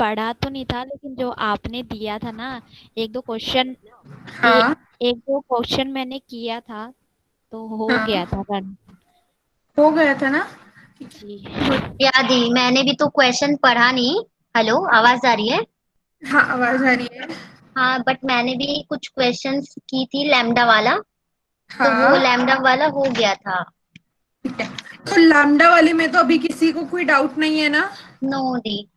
पढ़ा तो नहीं था, लेकिन जो आपने दिया था ना, एक दो क्वेश्चन, ए, हाँ एक दो क्वेश्चन मैंने किया था, तो हो गया हाँ, था रन। हो गया था ना। ठीक है, जी। गुड। याद ही, मैंने भी तो क्वेश्चन पढ़ा नहीं। हेलो, आवाज आ रही है? हाँ, आवाज आ रही है। हाँ, बट मैंने भी कुछ क्वेश्चंस की थी लैम्डा वाला, तो वो हाँ, लैम्डा वाला हो गया था। ठीक है। तो लैम्डा वाले में तो अभी किसी को कोई डाउट नहीं है ना? Know the.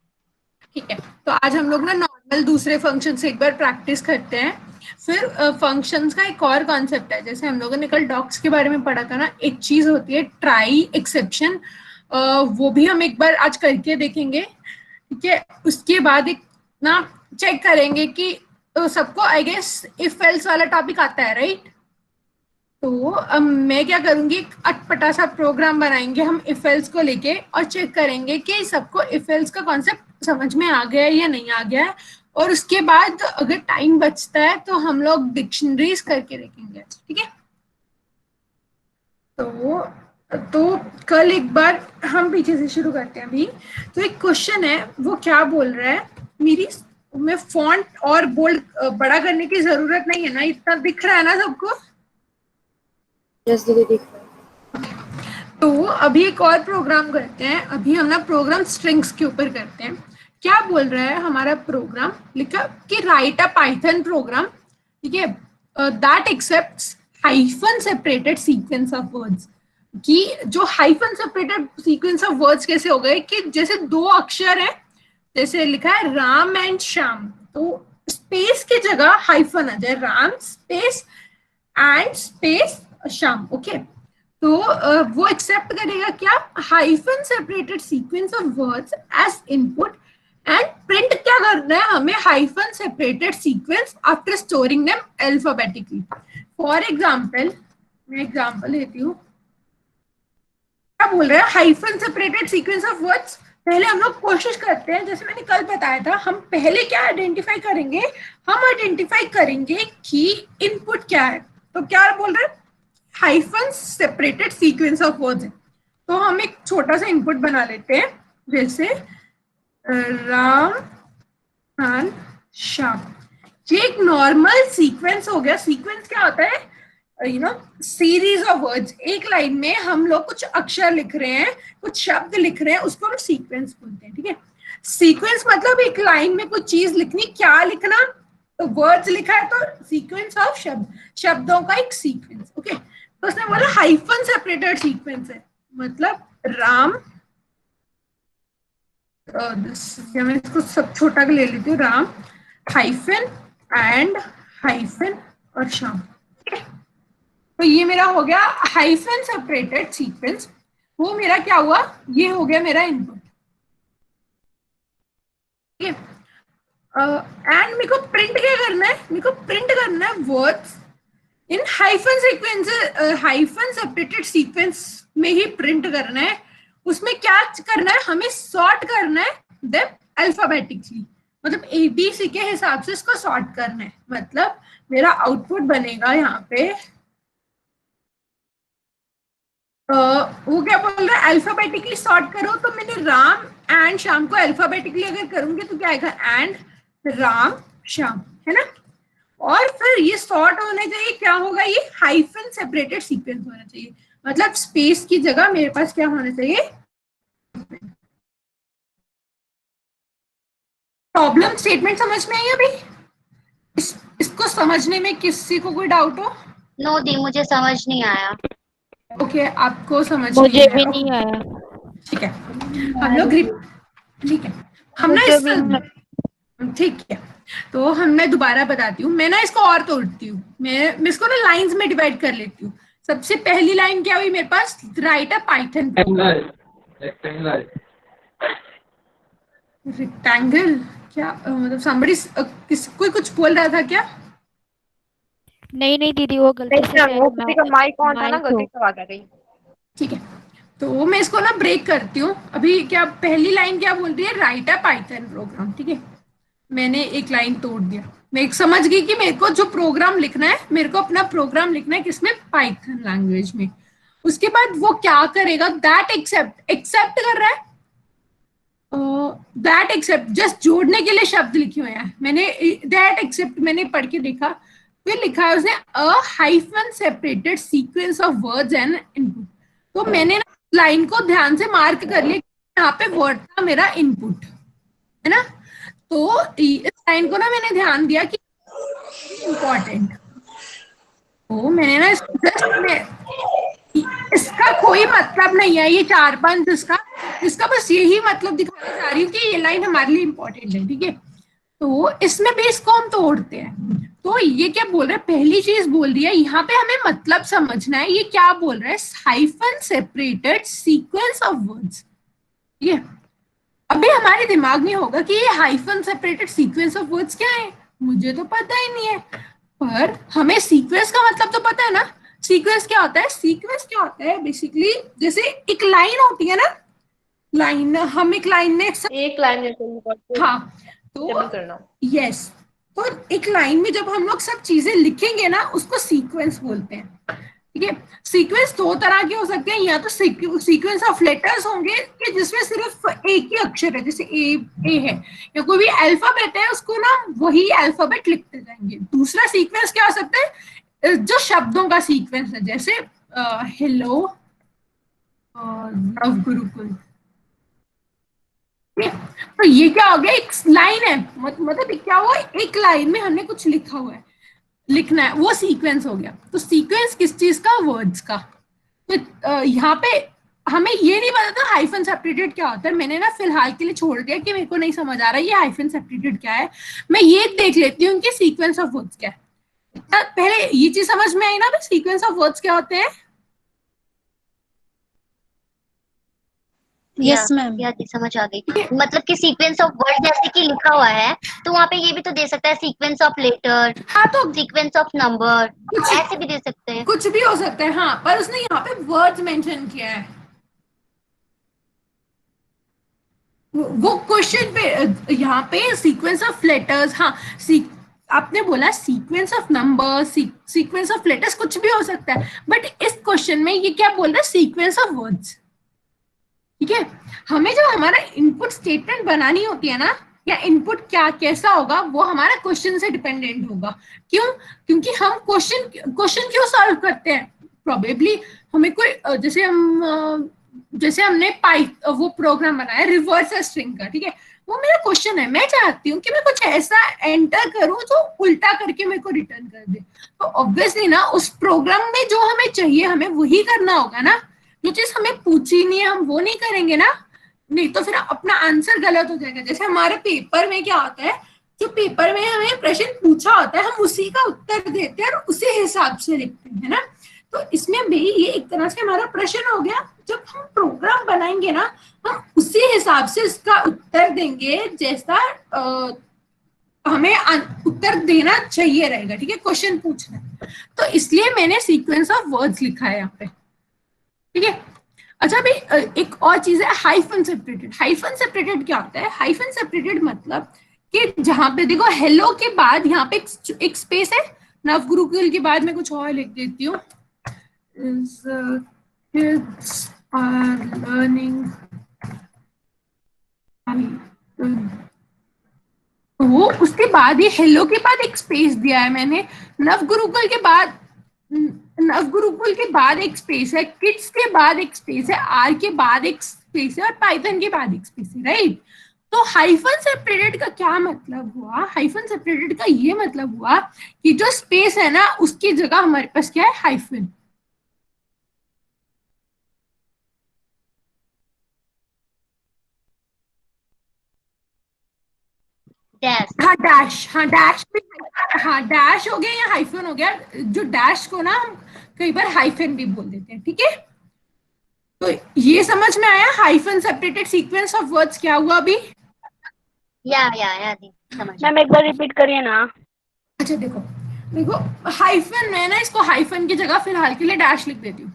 ठीक है। तो आज हम लोग ना नॉर्मल दूसरे फंक्शन से एक बार प्रैक्टिस करते हैं। फिर फंक्शंस का एक और कॉन्सेप्ट है, जैसे हम लोगों ने कल डॉक्स के बारे में पढ़ा था ना, एक चीज होती है ट्राई एक्सेप्शन। वो भी हम एक बार आज करके देखेंगे। ठीक है। उसके बाद एक ना चेक करेंगे कि सबको आई गेस इफ एल्स वाला टॉपिक आता है, राइट? तो अब मैं क्या करूंगी, एक अटपटा सा प्रोग्राम बनाएंगे हम इफ एल्स को लेके, और चेक करेंगे कि सबको इफ एल्स का कॉन्सेप्ट समझ में आ गया है या नहीं आ गया है। और उसके बाद अगर टाइम बचता है तो हम लोग डिक्शनरीज करके देखेंगे। ठीक है। तो कल एक बार हम पीछे से शुरू करते हैं अभी। तो एक क्वेश्चन है, वो क्या बोल रहा है, मेरी में फॉन्ट और बोल्ड बड़ा करने की जरूरत नहीं है ना, इतना दिख रहा है ना सबको? यस दीदी दिख रहा है। तो अभी एक और प्रोग्राम करते हैं, अभी हम ना प्रोग्राम स्ट्रिंग्स के ऊपर करते हैं। क्या बोल रहा है हमारा प्रोग्राम, लिखा कि राइट अ पाइथन प्रोग्राम, ठीक है, that accepts hyphen separated sequence of words. कि जो hyphen separated sequence of words कैसे हो गए, कि जैसे दो अक्षर है, जैसे लिखा है राम एंड श्याम, तो स्पेस की जगह हाइफन आ जाए, Ram space and space Shyam. Okay. तो वो एक्सेप्ट करेगा क्या, hyphen separated sequence of words as input, and print क्या करना है हमें, hyphen separated sequence after storing them alphabetically. For example, मैं एग्जांपल लेती हूँ। क्या बोल रहे हैं, hyphen separated sequence of words. पहले हम लोग कोशिश करते हैं, जैसे मैंने कल बताया था, हम पहले क्या आइडेंटिफाई करेंगे, हम आइडेंटिफाई करेंगे कि इनपुट क्या है। तो क्या बोल रहे हैं, hyphen separated sequence of words है। तो हम एक छोटा सा इनपुट बना लेते हैं, जैसे राम एंड श्याम। ये एक नॉर्मल सीक्वेंस हो गया। सीक्वेंस क्या होता है, सीरीज ऑफ वर्ड्स। एक लाइन में हम लोग कुछ अक्षर लिख रहे हैं, कुछ शब्द लिख रहे हैं, उसको हम सीक्वेंस बोलते हैं। ठीक है। सीक्वेंस मतलब एक लाइन में कुछ चीज लिखनी, क्या लिखना, तो वर्ड्स लिखा है तो सीक्वेंस ऑफ शब्द, शब्दों का एक सीक्वेंस। ओके। तो उसने बोला हाइफन सेपरेटेड सीक्वेंस है, मतलब राम, मैं इसको सब छोटा ले लेती हूँ, राम हाइफन एंड हाइफन और श्याम। तो ये मेरा हो गया हाइफन सेपरेटेड सीक्वेंस। वो मेरा क्या हुआ, ये हो गया मेरा इनपुट। ठीक है। एंड मेरे को प्रिंट क्या करना है, मेरे को प्रिंट करना है words in hyphen sequence, hyphen separated sequence में ही प्रिंट करना है। उसमें क्या करना है, हमें सॉर्ट करना है देम अल्फाबेटिकली, मतलब एबीसी के हिसाब से इसको सॉर्ट करना है। मतलब मेरा आउटपुट बनेगा यहाँ पे, वो क्या बोल रहा है, अल्फाबेटिकली सॉर्ट करो। तो मैंने राम एंड श्याम को अल्फाबेटिकली अगर करूंगी तो क्या आएगा, एंड राम श्याम, है ना? और फिर ये सॉर्ट होने चाहिए, क्या होगा, ये हाइफन सेपरेटेड सीक्वेंस होना चाहिए। मतलब स्पेस की जगह मेरे पास क्या होना चाहिए, प्रॉब्लम स्टेटमेंट। समझ में आई अभी? इसको समझने में किसी को कोई डाउट हो? नो दी, मुझे समझ नहीं आया। ओके, आपको समझ नहीं मुझे आया, भी नहीं ओके। आया। ठीक है। नहीं आ हम लोग रही थी। ठीक है। हम ना मुझे इस, भी नहीं। ठीक है, तो हम मैं दोबारा बताती हूँ। मैं ना इसको और तोड़ती हूँ, मैं इसको ना लाइंस में डिवाइड कर लेती हूँ। सबसे पहली लाइन क्या हुई मेरे पास, right a Python programme. Rectangle, क्या मतलब somebody किस कोई कुछ बोल रहा था क्या? नहीं नहीं दीदी, वो नहीं गलती से मैम, शायद वो किसी का माइक ऑन था ना, माइक गलती हो। से आवाज आ गई। ठीक है। तो मैं इसको ना ब्रेक करती हूँ अभी। क्या पहली लाइन क्या बोल रही है, राइट अ पाइथन प्रोग्राम। ठीक है। मैंने एक लाइन तोड़ दिया, मैं एक समझ गई कि मेरे को जो प्रोग्राम लिखना है, मेरे को अपना प्रोग्राम लिखना है किसमें, पाइथन लैंग्वेज में। उसके बाद वो क्या करेगा, दैट एक्सेप्ट, एक्सेप्ट कर रहा है दैट एक्सेप्ट जस्ट जोड़ने के लिए शब्द लिखे हुए हैं मैंने, दैट एक्सेप्ट मैंने पढ़ के देखा, फिर लिखा है उसने अ hyphen separated sequence of words and input. तो मैंने ना लाइन को ध्यान से मार्क कर लिया, यहाँ पे वर्ड था मेरा इनपुट, है ना। तो इस लाइन को ना मैंने ध्यान दिया कि इम्पोर्टेंट, तो मैंने ना इसका कोई मतलब नहीं है ये 4-5 इसका बस यही मतलब दिखाना चाह रही हूँ कि ये लाइन हमारे लिए इम्पोर्टेंट है, ठीक है। तो इसमें भी इसको हम तोड़ते हैं। तो ये क्या बोल रहा है, पहली चीज बोल रही है यहाँ पे हमें मतलब समझना है, ये क्या बोल रहा है, hyphen separated sequence of words. ठीक है, अभी हमारे दिमाग में होगा कि ये hyphen separated sequence of words क्या है, मुझे तो पता ही नहीं है, पर हमें सीक्वेंस का मतलब तो पता है ना। सीक्वेंस क्या होता है, सीक्वेंस क्या होता है बेसिकली, जैसे एक लाइन होती है ना, लाइन, हम एक लाइन में एक लाइन जैसे हाँ, तो करना, यस, तो एक लाइन में जब हम लोग सब चीजें लिखेंगे ना उसको सीक्वेंस बोलते हैं। ठीक है, सीक्वेंस 2 तरह के हो सकते हैं, या तो सीक्वेंस ऑफ लेटर्स होंगे कि जिसमें सिर्फ एक ही अक्षर है, जैसे ए है, या कोई भी अल्फाबेट है उसको ना वही अल्फाबेट लिखते जाएंगे। दूसरा सीक्वेंस क्या हो सकता है, जो शब्दों का सीक्वेंस है, जैसे हेलो, नव गुरुकुल। तो ये क्या हो गया, एक लाइन है, मतलब क्या हुआ, एक लाइन में हमने कुछ लिखा हुआ है, लिखना है, वो सीक्वेंस हो गया। तो सीक्वेंस किस चीज का, वर्ड्स का। तो यहाँ पे हमें ये नहीं पता था हाइफन सेपरेटेड क्या होता है, मैंने ना फिलहाल के लिए छोड़ दिया कि मेरे को नहीं समझ आ रहा ये हाइफन सेपरेटेड क्या है, मैं ये देख लेती हूँ कि सीक्वेंस ऑफ वर्ड्स क्या है। पहले ये चीज समझ में आई ना, सीक्वेंस ऑफ वर्ड्स क्या होते हैं। यस मैम, या समझ आ गई। मतलब कि सीक्वेंस ऑफ वर्ड जैसे कि लिखा हुआ है तो वहाँ पे ये भी तो दे सकता है, सीक्वेंस ऑफ लेटर, हाँ, तो सीक्वेंस ऑफ नंबर, ऐसे भी दे सकते हैं, कुछ भी हो सकता है। हाँ, पर उसने यहाँ पे वर्ड्स मेंशन किया है, वो क्वेश्चन पे यहाँ पे सीक्वेंस ऑफ लेटर्स, हाँ, आपने बोला sequence of number, sequence of letters, कुछ भी हो सकता है, बट इस क्वेश्चन में ये क्या बोल रहा है, सीक्वेंस ऑफ वर्ड्स। ठीक है, हमें जो हमारा इनपुट स्टेटमेंट बनानी होती है ना, या इनपुट क्या कैसा होगा, वो हमारा क्वेश्चन से डिपेंडेंट होगा। क्यों, क्योंकि हम क्वेश्चन क्यों सॉल्व करते हैं, प्रोबेबली हमें कोई जैसे हमने वो प्रोग्राम बनाया रिवर्स स्ट्रिंग का, ठीक है, वो मेरा क्वेश्चन है, मैं चाहती हूँ कि मैं कुछ ऐसा एंटर करूं जो उल्टा करके मेरे को रिटर्न कर दे। तो ऑब्वियसली ना उस प्रोग्राम में जो हमें चाहिए हमें वही करना होगा ना, जो चीज हमें पूछी नहीं है हम वो नहीं करेंगे ना, नहीं तो फिर अपना आंसर गलत हो जाएगा। जैसे हमारे पेपर में क्या होता है, जो पेपर में हमें प्रश्न पूछा होता है हम उसी का उत्तर देते हैं और उसी हिसाब से लिखते हैं, है ना। तो इसमें भी ये एक तरह से हमारा प्रश्न हो गया, जब हम प्रोग्राम बनाएंगे ना हम उसी हिसाब से इसका उत्तर देंगे जैसा हमें उत्तर देना चाहिए रहेगा। ठीक है, क्वेश्चन पूछना, तो इसलिए मैंने सीक्वेंस ऑफ वर्ड्स लिखा है यहाँ पे। ठीक है, अच्छा भाई, एक और चीज है हाइफन सेपरेटेड। हाइफन सेपरेटेड क्या होता है, हाइफन सेपरेटेड मतलब कि जहां पे देखो हेलो के बाद यहाँ पे एक स्पेस है, नव गुरुकुल के बाद मैं कुछ और लिख देती हूँ, kids are learning, तो उसके बाद ये हेलो के बाद एक स्पेस दिया है मैंने, नव गुरुकुल के बाद एक स्पेस है, किड्स के बाद एक स्पेस है, आर के बाद एक स्पेस है और पाइथन के बाद एक स्पेस है, राइट। तो हाइफन सेपरेटेड का क्या मतलब हुआ, हाइफन सेपरेटेड का ये मतलब हुआ कि जो स्पेस है ना उसकी जगह हमारे पास क्या है, हाइफन। डैश, हाँ डैश, हाँ डैश भी, हाँ डैश हो गया या हाइफन हो गया, जो डैश को ना हम कई बार हाइफन भी बोल देते हैं। ठीक है, तो ये समझ में आया hyphen separated sequence of words क्या हुआ अभी। या दी समझ। मैम एक बार रिपीट करिए ना। अच्छा देखो हाइफन, मैं ना इसको हाइफन की जगह फिलहाल के लिए डैश लिख देती हूँ।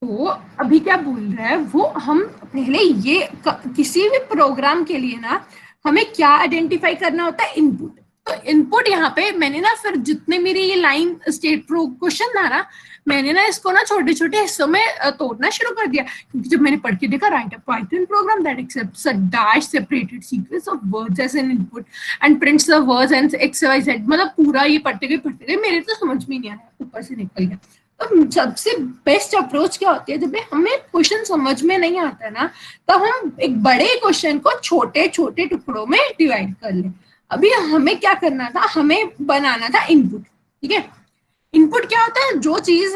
तो अभी क्या बोल रहा है वो, हम पहले ये किसी भी प्रोग्राम के लिए ना हमें क्या आइडेंटिफाई करना होता है, इनपुट। तो इनपुट यहाँ पे मैंने ना फिर जितने मेरी ये लाइन स्टेट क्वेश्चन था ना मैंने ना इसको ना छोटे छोटे हिस्सों में तोड़ना शुरू कर दिया, क्योंकि जब मैंने पढ़ के देखा write a Python program that accepts a dash separated sequence of words as an input and prints the words and x y z, मतलब पूरा ये पढ़ते गए मेरे तो समझ में नहीं आया, ऊपर से निकल गया। तो सबसे बेस्ट अप्रोच क्या होती है, जब हमें क्वेश्चन समझ में नहीं आता है ना, तो हम एक बड़े क्वेश्चन को छोटे छोटे टुकड़ों में डिवाइड कर ले। अभी हमें क्या करना था, हमें बनाना था इनपुट, ठीक है। इनपुट क्या होता है, जो चीज,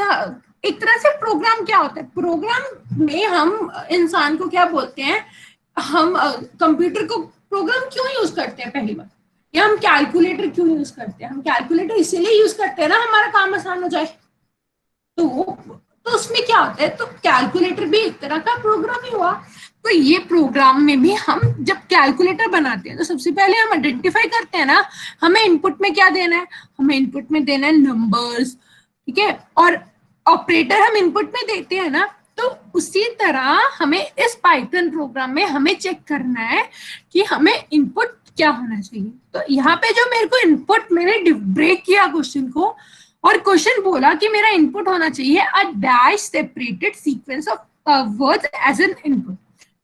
एक तरह से प्रोग्राम क्या होता है, प्रोग्राम में हम इंसान को क्या बोलते हैं, हम कंप्यूटर को प्रोग्राम क्यों यूज करते हैं पहली बार, या हम कैलकुलेटर क्यों यूज करते हैं, हम कैलकुलेटर इसीलिए यूज करते हैं ना हमारा काम आसान हो जाए। तो उसमें क्या होता है, तो कैलकुलेटर भी एक तरह का प्रोग्राम ही हुआ। तो ये प्रोग्राम में भी हम जब कैलकुलेटर बनाते हैं तो सबसे पहले हम आइडेंटिफाई करते हैं ना, हमें इनपुट में क्या देना है, हमें इनपुट में देना है नंबर्स, ठीक है, और ऑपरेटर हम इनपुट में देते हैं ना। तो उसी तरह हमें इस पाइथन प्रोग्राम में हमें चेक करना है कि हमें इनपुट क्या होना चाहिए। तो यहाँ पे जो मेरे को इनपुट, मैंने ब्रेक किया क्वेश्चन को, और क्वेश्चन बोला कि मेरा इनपुट होना चाहिए a dash separated sequence of words as an input.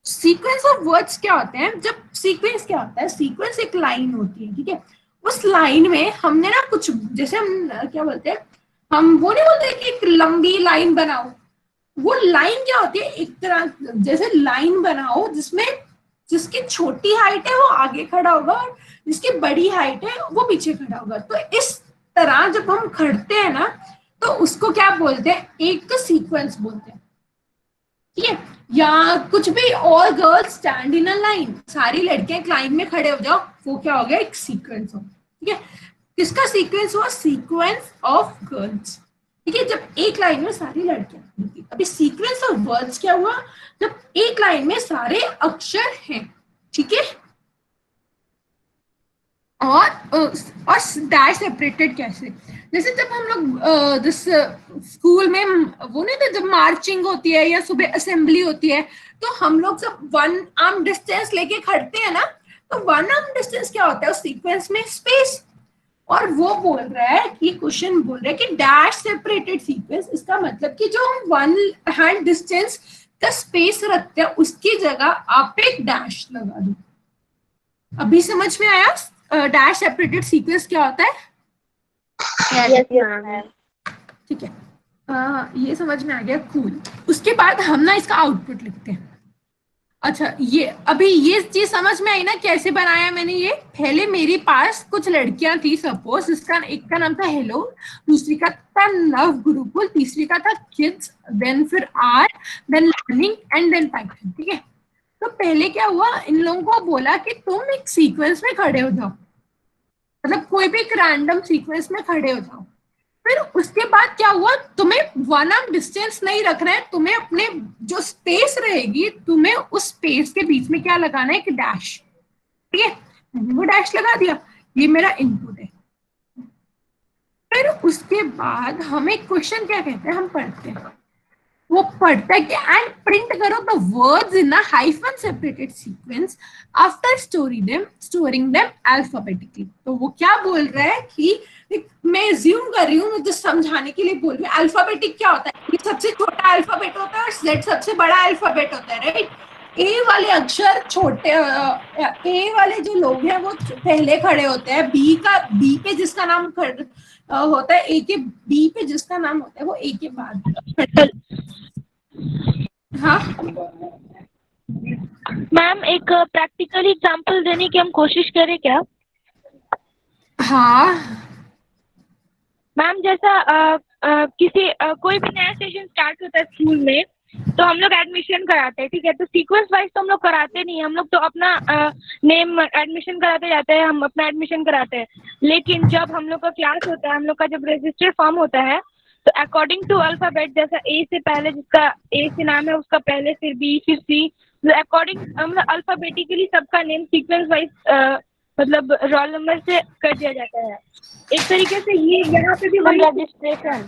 Sequence of words क्या होते हैं, जब सीक्वेंस क्या होता है, सीक्वेंस एक लाइन होती है, ठीक है। उस लाइन में हमने ना कुछ, जैसे हम क्या बोलते हैं, हम वो नहीं बोलते कि एक लंबी लाइन बनाओ, वो लाइन क्या होती है, एक तरह जैसे लाइन बनाओ जिसमें जिसकी छोटी हाइट है वो आगे खड़ा होगा और जिसकी बड़ी हाइट है वो पीछे खड़ा होगा। तो इस तरह जब हम खड़ते हैं ना, तो उसको क्या बोलते हैं, एक सीक्वेंस बोलते हैं, ठीक है। या कुछ भी, all girls stand in a line, सारी लड़कियां एक लाइन में खड़े हो जाओ, वो क्या हो गया, एक सीक्वेंस हो, ठीक है। किसका सीक्वेंस हुआ, सीक्वेंस ऑफ गर्ल्स, ठीक है, जब एक लाइन में सारी लड़कियां। अभी सीक्वेंस ऑफ वर्ड्स क्या हुआ, जब एक लाइन में सारे अक्षर हैं, ठीक है। और डैश सेपरेटेड कैसे, जैसे जब हम लोग जिस स्कूल में वो नहीं था, जब मार्चिंग होती है या सुबह असेंबली होती है, तो हम लोग सब वन आर्म डिस्टेंस लेके खड़ते हैं ना। तो वन आर्म डिस्टेंस क्या होता है उस सीक्वेंस में, स्पेस। और वो बोल रहा है कि क्वेश्चन बोल रहा है कि डैश सेपरेटेड सीक्वेंस, इसका मतलब कि जो हम वन हैंड डिस्टेंस का स्पेस रखते हैं उसकी जगह आप एक डैश लगा दो। अभी समझ में आया डैश सेपरेटेड सीक्वेंस क्या होता है? Yes ma'am. ठीक है, ये समझ में आ गया, कूल। उसके बाद हम ना इसका आउटपुट लिखते हैं। अच्छा, ये अभी ये चीज समझ में आई ना कैसे बनाया मैंने ये। पहले मेरे पास कुछ लड़कियां थी, सपोज इसका एक का नाम था हेलो, दूसरी का था लव गुरुकुल, तीसरी का था किड्स, देन फिर art, then learning and then Python, ठीक है। तो पहले क्या हुआ, इन लोगों को बोला कि तुम एक सीक्वेंस में खड़े हो जाओ, मतलब कोई भी एक रैंडम सीक्वेंस में खड़े हो जाओ। फिर उसके बाद क्या हुआ, तुम्हें वन आर्म डिस्टेंस नहीं रखना है, तुम्हें अपने जो स्पेस रहेगी, तुम्हें उस स्पेस के बीच में क्या लगाना है, एक डैश, ठीक है। मैंने वो डैश लगा दिया, ये मेरा इनपुट है। फिर उसके बाद हमें क्वेश्चन क्या कहते हैं, हम पढ़ते हैं, वो पढ़ता है कि एंड प्रिंट करो the words in a hyphen separated sequence after storing them alphabetically. तो वो क्या बोल रहा है कि मैं ज्यूम कर रही हूँ, मुझे समझाने के लिए बोल रही हूँ, अल्फाबेटिक क्या होता है, ये सबसे छोटा अल्फाबेट होता है और जेड सबसे बड़ा अल्फाबेट होता है, राइट। ए वाले अक्षर छोटे, ए वाले जो लोग हैं वो पहले खड़े होते हैं, बी पे जिसका नाम होता है, ए के बी पे जिसका नाम होता है वो ए के बाद। हाँ मैम, एक प्रैक्टिकल एग्जांपल देने की हम कोशिश करें क्या? हाँ मैम, जैसा कोई भी नया सेशन स्टार्ट होता है स्कूल में, तो हम लोग एडमिशन कराते हैं, ठीक है। तो सीक्वेंस वाइज तो हम लोग कराते नहीं, हम लोग तो अपना नेम एडमिशन कराते जाते हैं, हम अपना एडमिशन कराते हैं। लेकिन जब हम लोग का क्लास होता है, हम लोग का जब रजिस्टर फॉर्म होता है, तो अकॉर्डिंग टू अल्फाबेट, जैसा ए से पहले जिसका ए से नाम है उसका पहले, फिर बी, फिर सी, अकॉर्डिंग हम लोग अल्फाबेटिकली सबका नेम सीक्वेंस वाइज मतलब रोल नंबर से कर दिया जाता है। एक तरीके से ये यहाँ पे भी वही रजिस्ट्रेशन।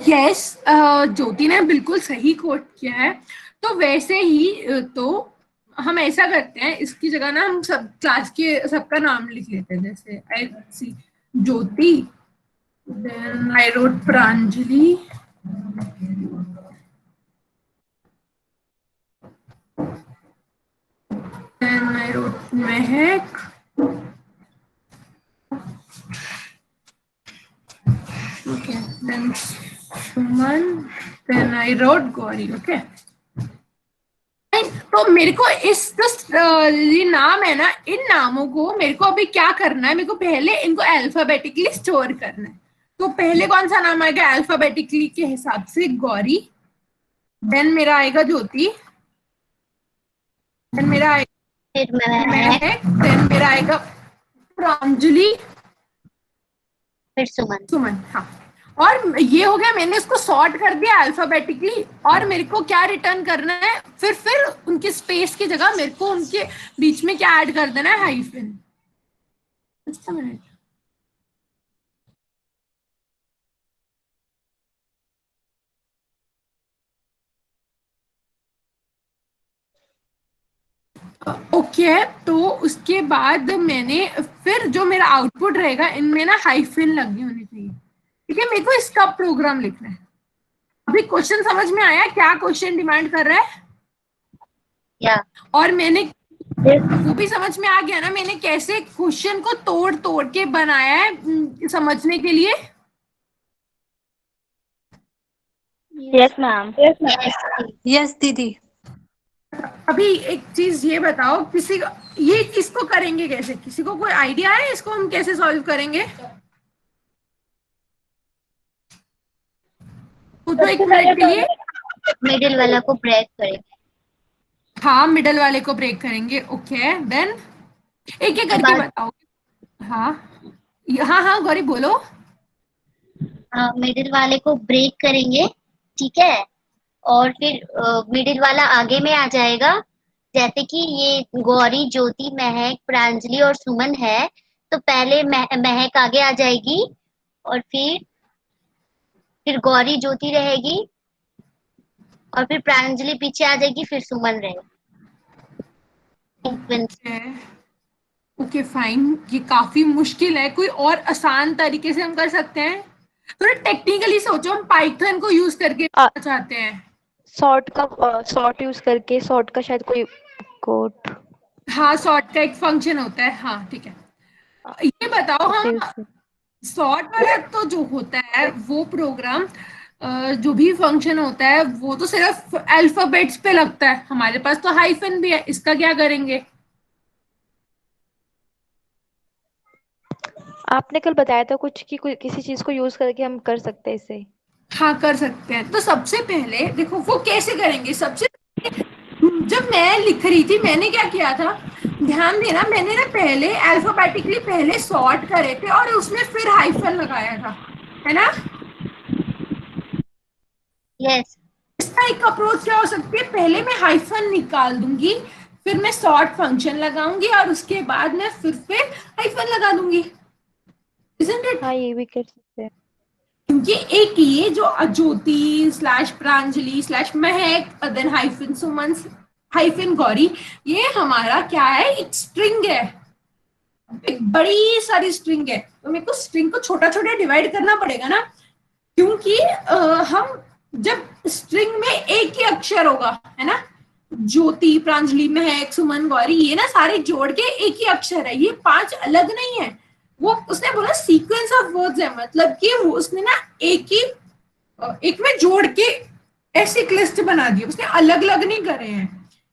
यस, ज्योति ने बिल्कुल सही कोट किया है। तो वैसे ही तो हम ऐसा करते हैं, इसकी जगह ना हम सब क्लास के सबका नाम लिख लेते हैं, जैसे ज्योति, Then I wrote Pranjali. Then I wrote Mehak. Okay. Then Suman. Then I wrote Gauri. Okay. तो मेरे को इस ये नाम है ना, इन नामों को मेरे को अभी क्या करना है, मेरे को पहले इनको अल्फाबेटिकली स्टोर करना है। तो पहले कौन सा नाम आएगा अल्फाबेटिकली के हिसाब से? गौरी। देन मेरा आएगा ज्योति। देन मेरा आएगा फिर महक। देन मेरा आएगा प्रांजलि। फिर सुमन। सुमन। हाँ, और ये हो गया, मैंने इसको सॉर्ट कर दिया अल्फाबेटिकली। और मेरे को क्या रिटर्न करना है, फिर उनके स्पेस की जगह मेरे को उनके बीच में क्या ऐड कर देना है? Hyphen. Just a minute. Okay तो उसके बाद मैंने फिर जो मेरा आउटपुट रहेगा इनमें ना हाइफन लगी होनी चाहिए। ठीक है, मेरे को इसका प्रोग्राम लिखना है। अभी क्वेश्चन समझ में आया क्या क्वेश्चन डिमांड कर रहा है? या और मैंने वो भी समझ में आ गया ना, मैंने कैसे क्वेश्चन को तोड़ तोड़ के बनाया है समझने के लिए। Yes ma'am. यस दीदी। अभी एक चीज ये बताओ, किसी को ये इसको करेंगे कैसे? किसी को कोई आइडिया है इसको हम कैसे सॉल्व करेंगे? तो एक मिनट के लिए मिडिल वाला को ब्रेक करेंगे। हाँ, मिडल वाले को ब्रेक करेंगे। ओके देन एक एक करके बताओ। हाँ हाँ हाँ गौरी बोलो। मिडिल वाले को ब्रेक करेंगे, ठीक है, और फिर मिडिल वाला आगे में आ जाएगा। जैसे कि ये गौरी, ज्योति, महक, प्रांजलि और सुमन है, तो पहले महक आगे आ जाएगी और फिर गौरी, ज्योति रहेगी और फिर प्रांजलि पीछे आ जाएगी, फिर सुमन रहेगी। ओके फाइन, ये काफी मुश्किल है, कोई और आसान तरीके से हम कर सकते हैं? थोड़ा टेक्निकली सोचो, हम पाइथन को यूज करके चाहते हैं। सॉर्ट यूज करके, सॉर्ट का शायद कोई कोड। हाँ, सॉर्ट का एक फंक्शन होता है। हाँ ठीक है, ये बताओ। हाँ, सॉर्ट वाला तो जो होता है वो प्रोग्राम, जो भी फंक्शन होता है वो तो सिर्फ अल्फाबेट्स पे लगता है। हमारे पास तो हाइफन भी है, इसका क्या करेंगे? आपने कल बताया था कुछ कि कोई किसी चीज को यूज करके हम कर सकते हैं इसे। हाँ कर सकते हैं। तो सबसे पहले देखो वो कैसे करेंगे। सबसे जब मैं लिख रही थी मैंने क्या किया था, ध्यान देना, मैंने ना पहले अल्फाबेटिकली पहले सॉर्ट करे थे और उसमें फिर हाइफन लगाया था, है ना? यस। इसका एक अप्रोच क्या हो सकती है, पहले मैं हाइफन निकाल दूंगी, फिर मैं सॉर्ट फंक्शन लगाऊंगी और उसके बाद मैं फिर हाइफन लगा दूंगी। Isn't it? हाँ, ये भी कर सकते हैं। क्योंकि एक ये जो ज्योति स्लैश प्रांजलि स्लैश महक देन हाइफन सुमन हाइफन गौरी, ये हमारा क्या है, एक स्ट्रिंग है, एक बड़ी सारी स्ट्रिंग है। तो मेरे को स्ट्रिंग को छोटा छोटा डिवाइड करना पड़ेगा ना, क्योंकि हम जब स्ट्रिंग में एक ही अक्षर होगा, है ना, ज्योति प्रांजलि महक सुमन गौरी, ये ना सारे जोड़ के एक ही अक्षर है, ये 5 अलग नहीं है। वो उसने बोला सीक्वेंस ऑफ वर्ड्स है, मतलब कि वो उसने ना एक में जोड़ के ऐसी एक लिस्ट बना दी, उसने अलग अलग नहीं करे हैं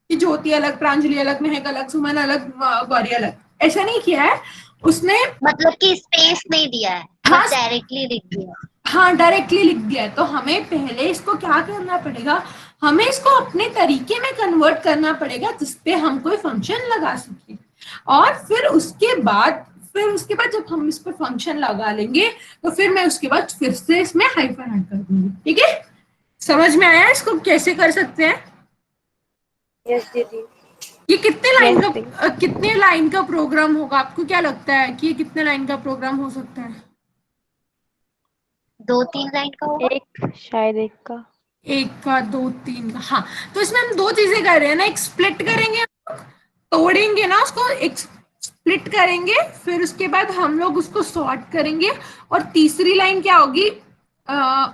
कि ज्योति अलग, प्रांजलि अलग, महक अलग, सुमन अलग, गौरी अलग, ऐसा नहीं किया है उसने। मतलब कि स्पेस नहीं दिया है, हाँ, डायरेक्टली लिख दिया। हाँ डायरेक्टली लिख दिया है। तो हमें पहले इसको क्या करना पड़ेगा, हमें इसको अपने तरीके में कन्वर्ट करना पड़ेगा जिसपे हम कोई फंक्शन लगा सके। और फिर उसके बाद जब हम इस पर फंक्शन लगा लेंगे तो फिर मैं उसके बाद फिर से इसमें हाइफन ऐड कर दूंगी। ठीक है, समझ में आया इसको कैसे कर सकते हैं? यस दीदी। ये कितने लाइन का प्रोग्राम होगा? आपको क्या लगता है कि ये कितने लाइन का प्रोग्राम हो सकता है? 2-3 लाइन का होगा। शायद एक का 2-3 का। हाँ, तो इसमें हम 2 चीजें कर रहे हैं ना, एक स्प्लिट करेंगे, तोड़ेंगे ना उसको, एक स्प्लिट करेंगे, फिर उसके बाद हम लोग उसको सॉर्ट करेंगे, और तीसरी लाइन क्या होगी?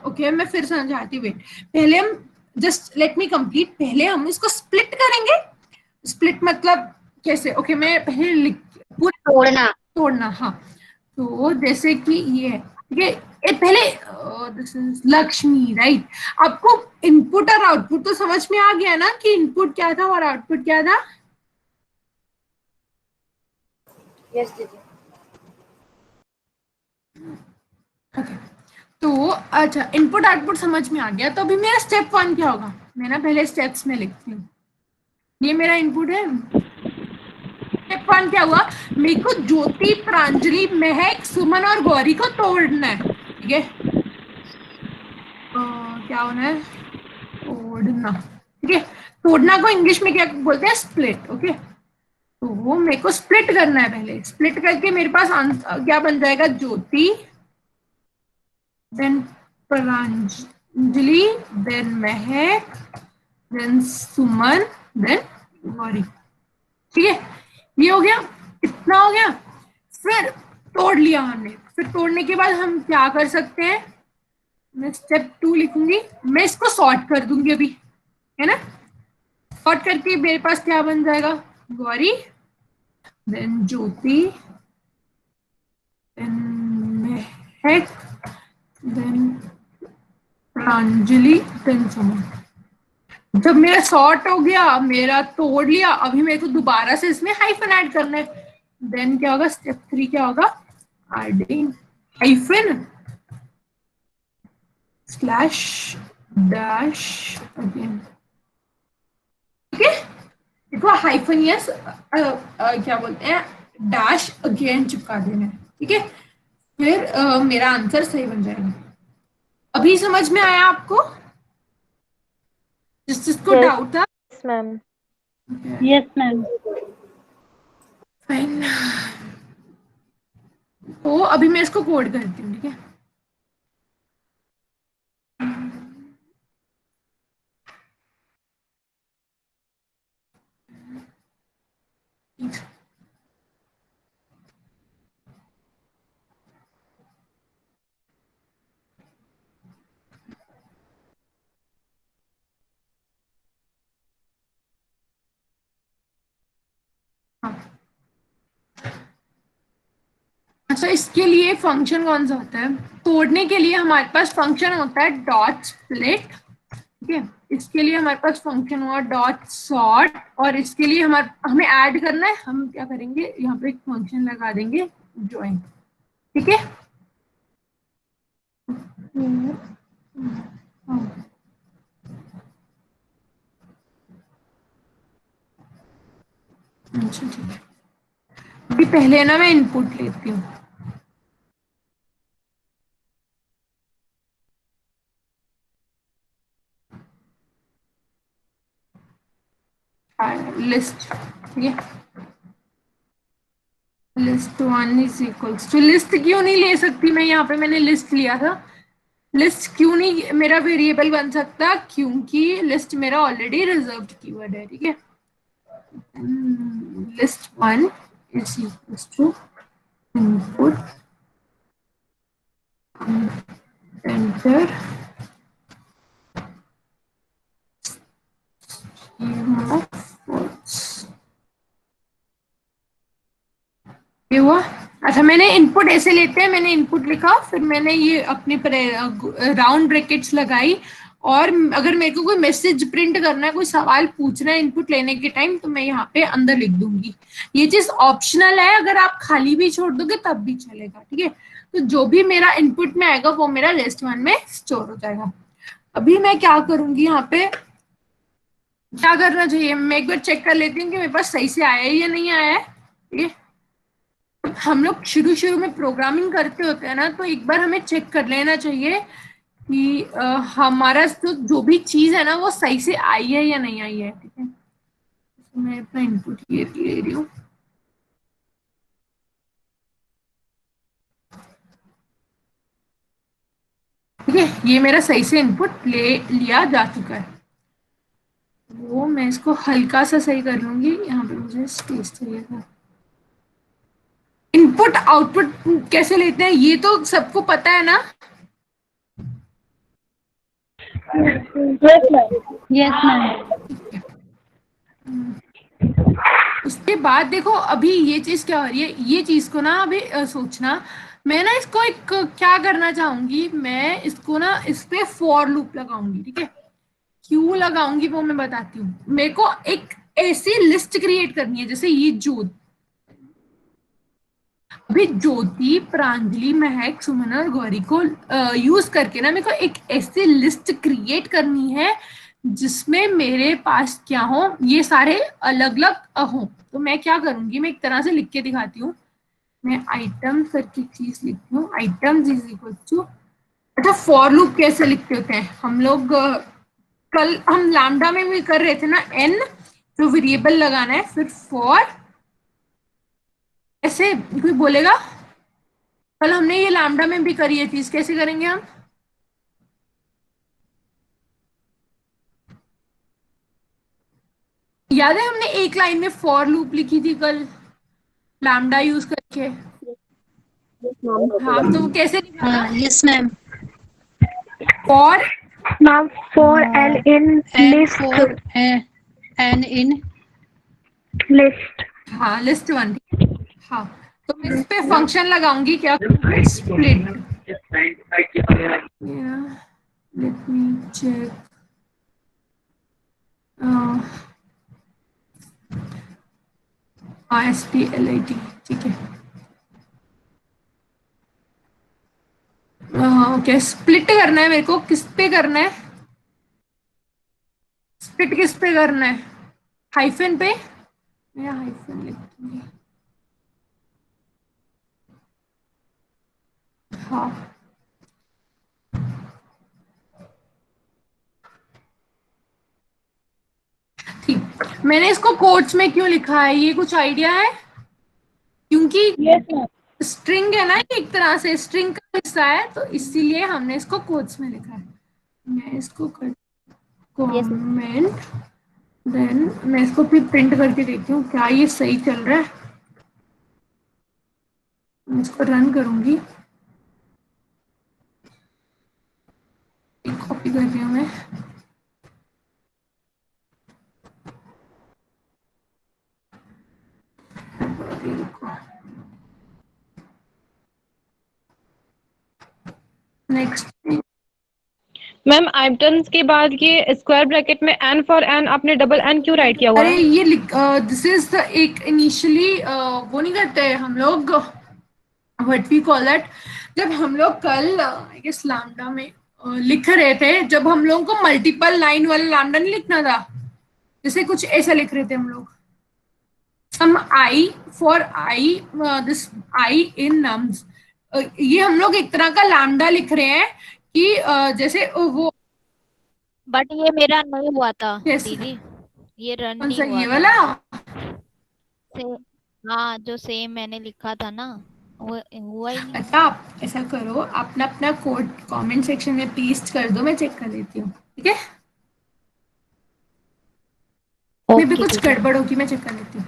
ओके मैं फिर समझाती हूँ, वेट। पहले हम, जस्ट लेट मी कंप्लीट, पहले हम इसको स्प्लिट करेंगे। स्प्लिट मतलब कैसे? ओके मैं पहले लिख, पूरा तोड़ना। तोड़ना, हाँ। तो जैसे कि ये है, ठीक है, ये पहले दिस इज लक्ष्मी, राइट। आपको इनपुट और आउटपुट तो समझ में आ गया ना, कि इनपुट क्या था और आउटपुट क्या था? यस दीदी। ओके, तो अच्छा, इनपुट आउटपुट समझ में आ गया। तो अभी मेरा स्टेप 1 क्या होगा? मैं ना पहले स्टेप्स में लिखती हूँ। ये मेरा इनपुट है। स्टेप 1 क्या हुआ? मेरे को ज्योति, प्रांजलि, महक, सुमन और गौरी को तोड़ना है, ठीक है। क्या होना है? तोड़ना, ठीक है। तोड़ना को इंग्लिश में क्या बोलते हैं? Split, okay. तो वो मेरे को स्प्लिट करना है। पहले स्प्लिट करके मेरे पास क्या बन जाएगा? ज्योति, देन प्रांजलि, देन महक, देन सुमन, देन गौरी, ठीक है। ये हो गया, इतना हो गया। फिर तोड़ लिया हमने। फिर तोड़ने के बाद हम क्या कर सकते हैं? मैं स्टेप 2 लिखूंगी, मैं इसको सॉर्ट कर दूंगी अभी, है ना। सॉर्ट करके मेरे पास क्या बन जाएगा? गौरी, देन ज्योति, देन महक, देन प्रांजलि, देन सुमन। जब मेरा सॉर्ट हो गया, मेरा तोड़ लिया, अभी मेरे को दोबारा से इसमें हाइफन ऐड करना है। देन क्या होगा? स्टेप 3 क्या होगा? Adding hyphen slash dash again, ठीक है। देखो हाइफन यस, क्या बोलते हैं, डैश अगेन चिपका देना है, ठीक है। फिर मेरा आंसर सही बन जाएगा। अभी समझ में आया आपको? जिसको Yes. डाउट था? Yes ma'am. Yes ma'am. Fine. तो अभी मैं इसको कोड करती हूँ, ठीक है। अच्छा, इसके लिए फंक्शन कौन सा होता है? तोड़ने के लिए हमारे पास फंक्शन होता है डॉट स्प्लिट, ठीक है। इसके लिए हमारे पास फंक्शन हुआ डॉट सॉर्ट, और इसके लिए हमें ऐड करना है। हम क्या करेंगे? यहाँ पे एक फंक्शन लगा देंगे ज्वाइन, ठीक है। अच्छा ठीक है, अभी पहले ना मैं इनपुट लेती हूँ। लिस्ट, ठीक है। List 1 is equals to, list क्यों नहीं ले सकती मैं? यहाँ पे मैंने लिस्ट लिया था। लिस्ट क्यों नहीं मेरा वेरिएबल बन सकता? क्योंकि लिस्ट मेरा ऑलरेडी रिजर्व्ड कीवर्ड है, ठीक है। List 1 is equals to input enter ये हुआ। अच्छा, मैंने इनपुट ऐसे लेते हैं, मैंने इनपुट लिखा, फिर मैंने ये अपने राउंड ब्रैकेट्स लगाई, और अगर मेरे को कोई मैसेज प्रिंट करना है, कोई सवाल पूछना है इनपुट लेने के टाइम, तो मैं यहाँ पे अंदर लिख दूंगी। ये चीज ऑप्शनल है, अगर आप खाली भी छोड़ दोगे तब भी चलेगा, ठीक है। तो जो भी मेरा इनपुट में आएगा वो मेरा लिस्ट 1 में स्टोर हो जाएगा। अभी मैं क्या करूंगी? यहाँ पे क्या करना चाहिए? मैं एक बार चेक कर लेती हूँ कि मेरे पास सही से आया है या नहीं आया है, ठीक है। हम लोग शुरू शुरू में प्रोग्रामिंग करते होते हैं ना, तो एक बार हमें चेक कर लेना चाहिए कि हमारा तो जो भी चीज है ना वो सही से आई है या नहीं आई है, ठीक है। तो मैं अपना इनपुट ये ले रही हूँ, ठीक है। ये मेरा सही से इनपुट ले लिया जा चुका है। वो मैं इसको हल्का सा सही कर लूंगी, यहाँ पे मुझे स्पेस चाहिए था। इनपुट आउटपुट कैसे लेते हैं ये तो सबको पता है ना? Yes ma'am. उसके बाद देखो अभी ये चीज क्या हो रही है, ये चीज को ना अभी सोचना, मैं ना इसको एक क्या करना चाहूंगी, मैं इसको ना इस पे फॉर लूप लगाऊंगी, ठीक है? क्यों लगाऊंगी वो मैं बताती हूँ। मेरे को एक ऐसी लिस्ट क्रिएट करनी है, जैसे ये ज्योति, अभी ज्योति, प्रांजलि, महक, सुमन और गौरी को यूज करके ना मेरे को एक ऐसी लिस्ट क्रिएट करनी है जिसमें मेरे पास क्या हो, ये सारे अलग अलग हो। तो मैं क्या करूंगी, मैं एक तरह से लिख के दिखाती हूँ। मैं आइटम करके चीज लिखती हूँ, आइटम्स इज इक्वल टू, अच्छा फॉर लूप कैसे लिखते होते हैं हम लोग, कल हम लैम्डा में भी कर रहे थे ना, एन जो वेरिएबल लगाना है, फिर फॉर, ऐसे कोई बोलेगा? कल हमने ये लैम्डा में भी करी है चीज, कैसे करेंगे हम? याद है हमने एक लाइन में फॉर लूप लिखी थी कल लैम्डा यूज करके? हाँ तो वो कैसे लिखा था? Yes ma'am. For ma'am for L in list, for N in list. हाँ लिस्ट वन, हाँ। तो मैं इस पे फंक्शन लगाऊंगी, क्या? Split, let me check, SPLIT, ठीक है। ओके, स्प्लिट करना है मेरे को, किस पे करना है स्प्लिट, किस पे करना है? हाइफन पे, मैं हाइफन लिख दूंगी, हाँ ठीक। मैंने इसको कोट्स में क्यों लिखा है, ये कुछ आइडिया है? क्योंकि यस मैम। स्ट्रिंग है ना, एक तरह से स्ट्रिंग का हिस्सा है, तो इसीलिए हमने इसको कोट्स में लिखा है। मैं इसको कर यस कमेंट, देन मैं इसको फिर प्रिंट करके देखती हूँ क्या ये सही चल रहा है। मैं इसको रन करूंगी, कॉपी कर रही हूँ मैं। नेक्स्ट, मैम आइटम्स के बाद ये स्क्वायर ब्रैकेट में एन फॉर एन आपने डबल एन क्यों राइट किया हुआ अरे है? ये दिस इज द एक इनिशियली वो नहीं करते हम लोग, व्हाट वी कॉल दैट, जब हम लोग कल आई गेस लैम्डा में लिख रहे थे, जब हम लोगों को मल्टीपल लाइन वाला लैम्डा नहीं लिखना था, जैसे कुछ ऐसा लिख रहे थे हम लोग, some I for I, this I in nums, ये हम लोग एक तरह का लैम्डा लिख रहे हैं कि जैसे वो, बट ये मेरा नहीं हुआ था कैसे, दीदी, ये रन कौन नहीं सा हुआ ये था। वाला? से हाँ, जो सेम मैंने लिखा था ना, वो हुआ ही नहीं। अच्छा आप ऐसा करो, अपना अपना कोड कमेंट सेक्शन में पेस्ट कर दो, मैं चेक कर लेती हूँ, ठीक है? में भी ओके कुछ दीदी। गड़बड़ होगी, मैं चेक कर लेती हूँ।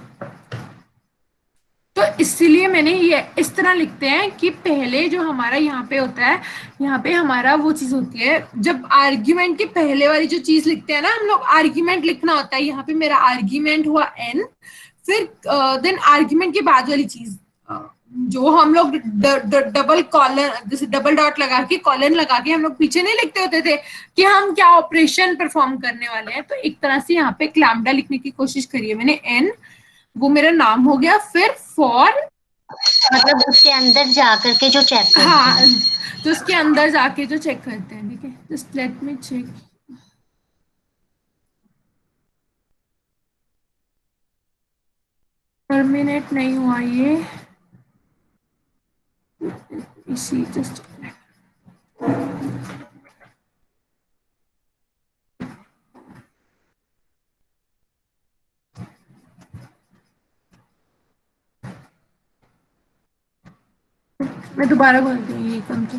तो इसीलिए मैंने ये इस तरह लिखते हैं कि पहले जो हमारा यहाँ पे होता है, यहाँ पे हमारा वो चीज होती है, जब आर्ग्यूमेंट के पहले वाली जो चीज लिखते हैं ना हम लोग, आर्ग्यूमेंट लिखना होता है, यहाँ पे मेरा आर्ग्यूमेंट हुआ n, फिर देन आर्ग्यूमेंट के बाद वाली चीज, जो हम लोग डबल कॉलन, जैसे डबल डॉट लगा के कॉलन लगा के हम लोग पीछे नहीं लिखते होते थे कि हम क्या ऑपरेशन परफॉर्म करने वाले हैं, तो एक तरह से यहाँ पे एक लैम्डा लिखने की कोशिश करी है मैंने, n, वो मेरा नाम हो गया, फिर फॉर, मतलब उसके अंदर जा करके जो चेक करते हाँ हैं। तो उसके अंदर जाके जो चेक करते हैं, ठीक है? Just let me check, terminate नहीं हुआ ये, इसी जस्ट, मैं दोबारा बोलती हूँ ये कम से,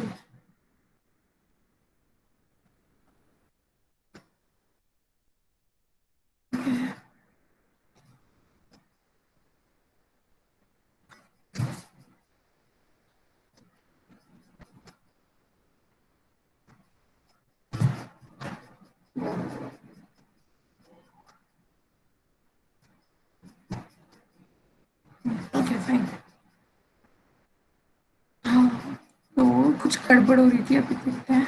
ओके फाइन। हाँ, तो कुछ गड़बड़ हो रही थी, अभी देखते हैं।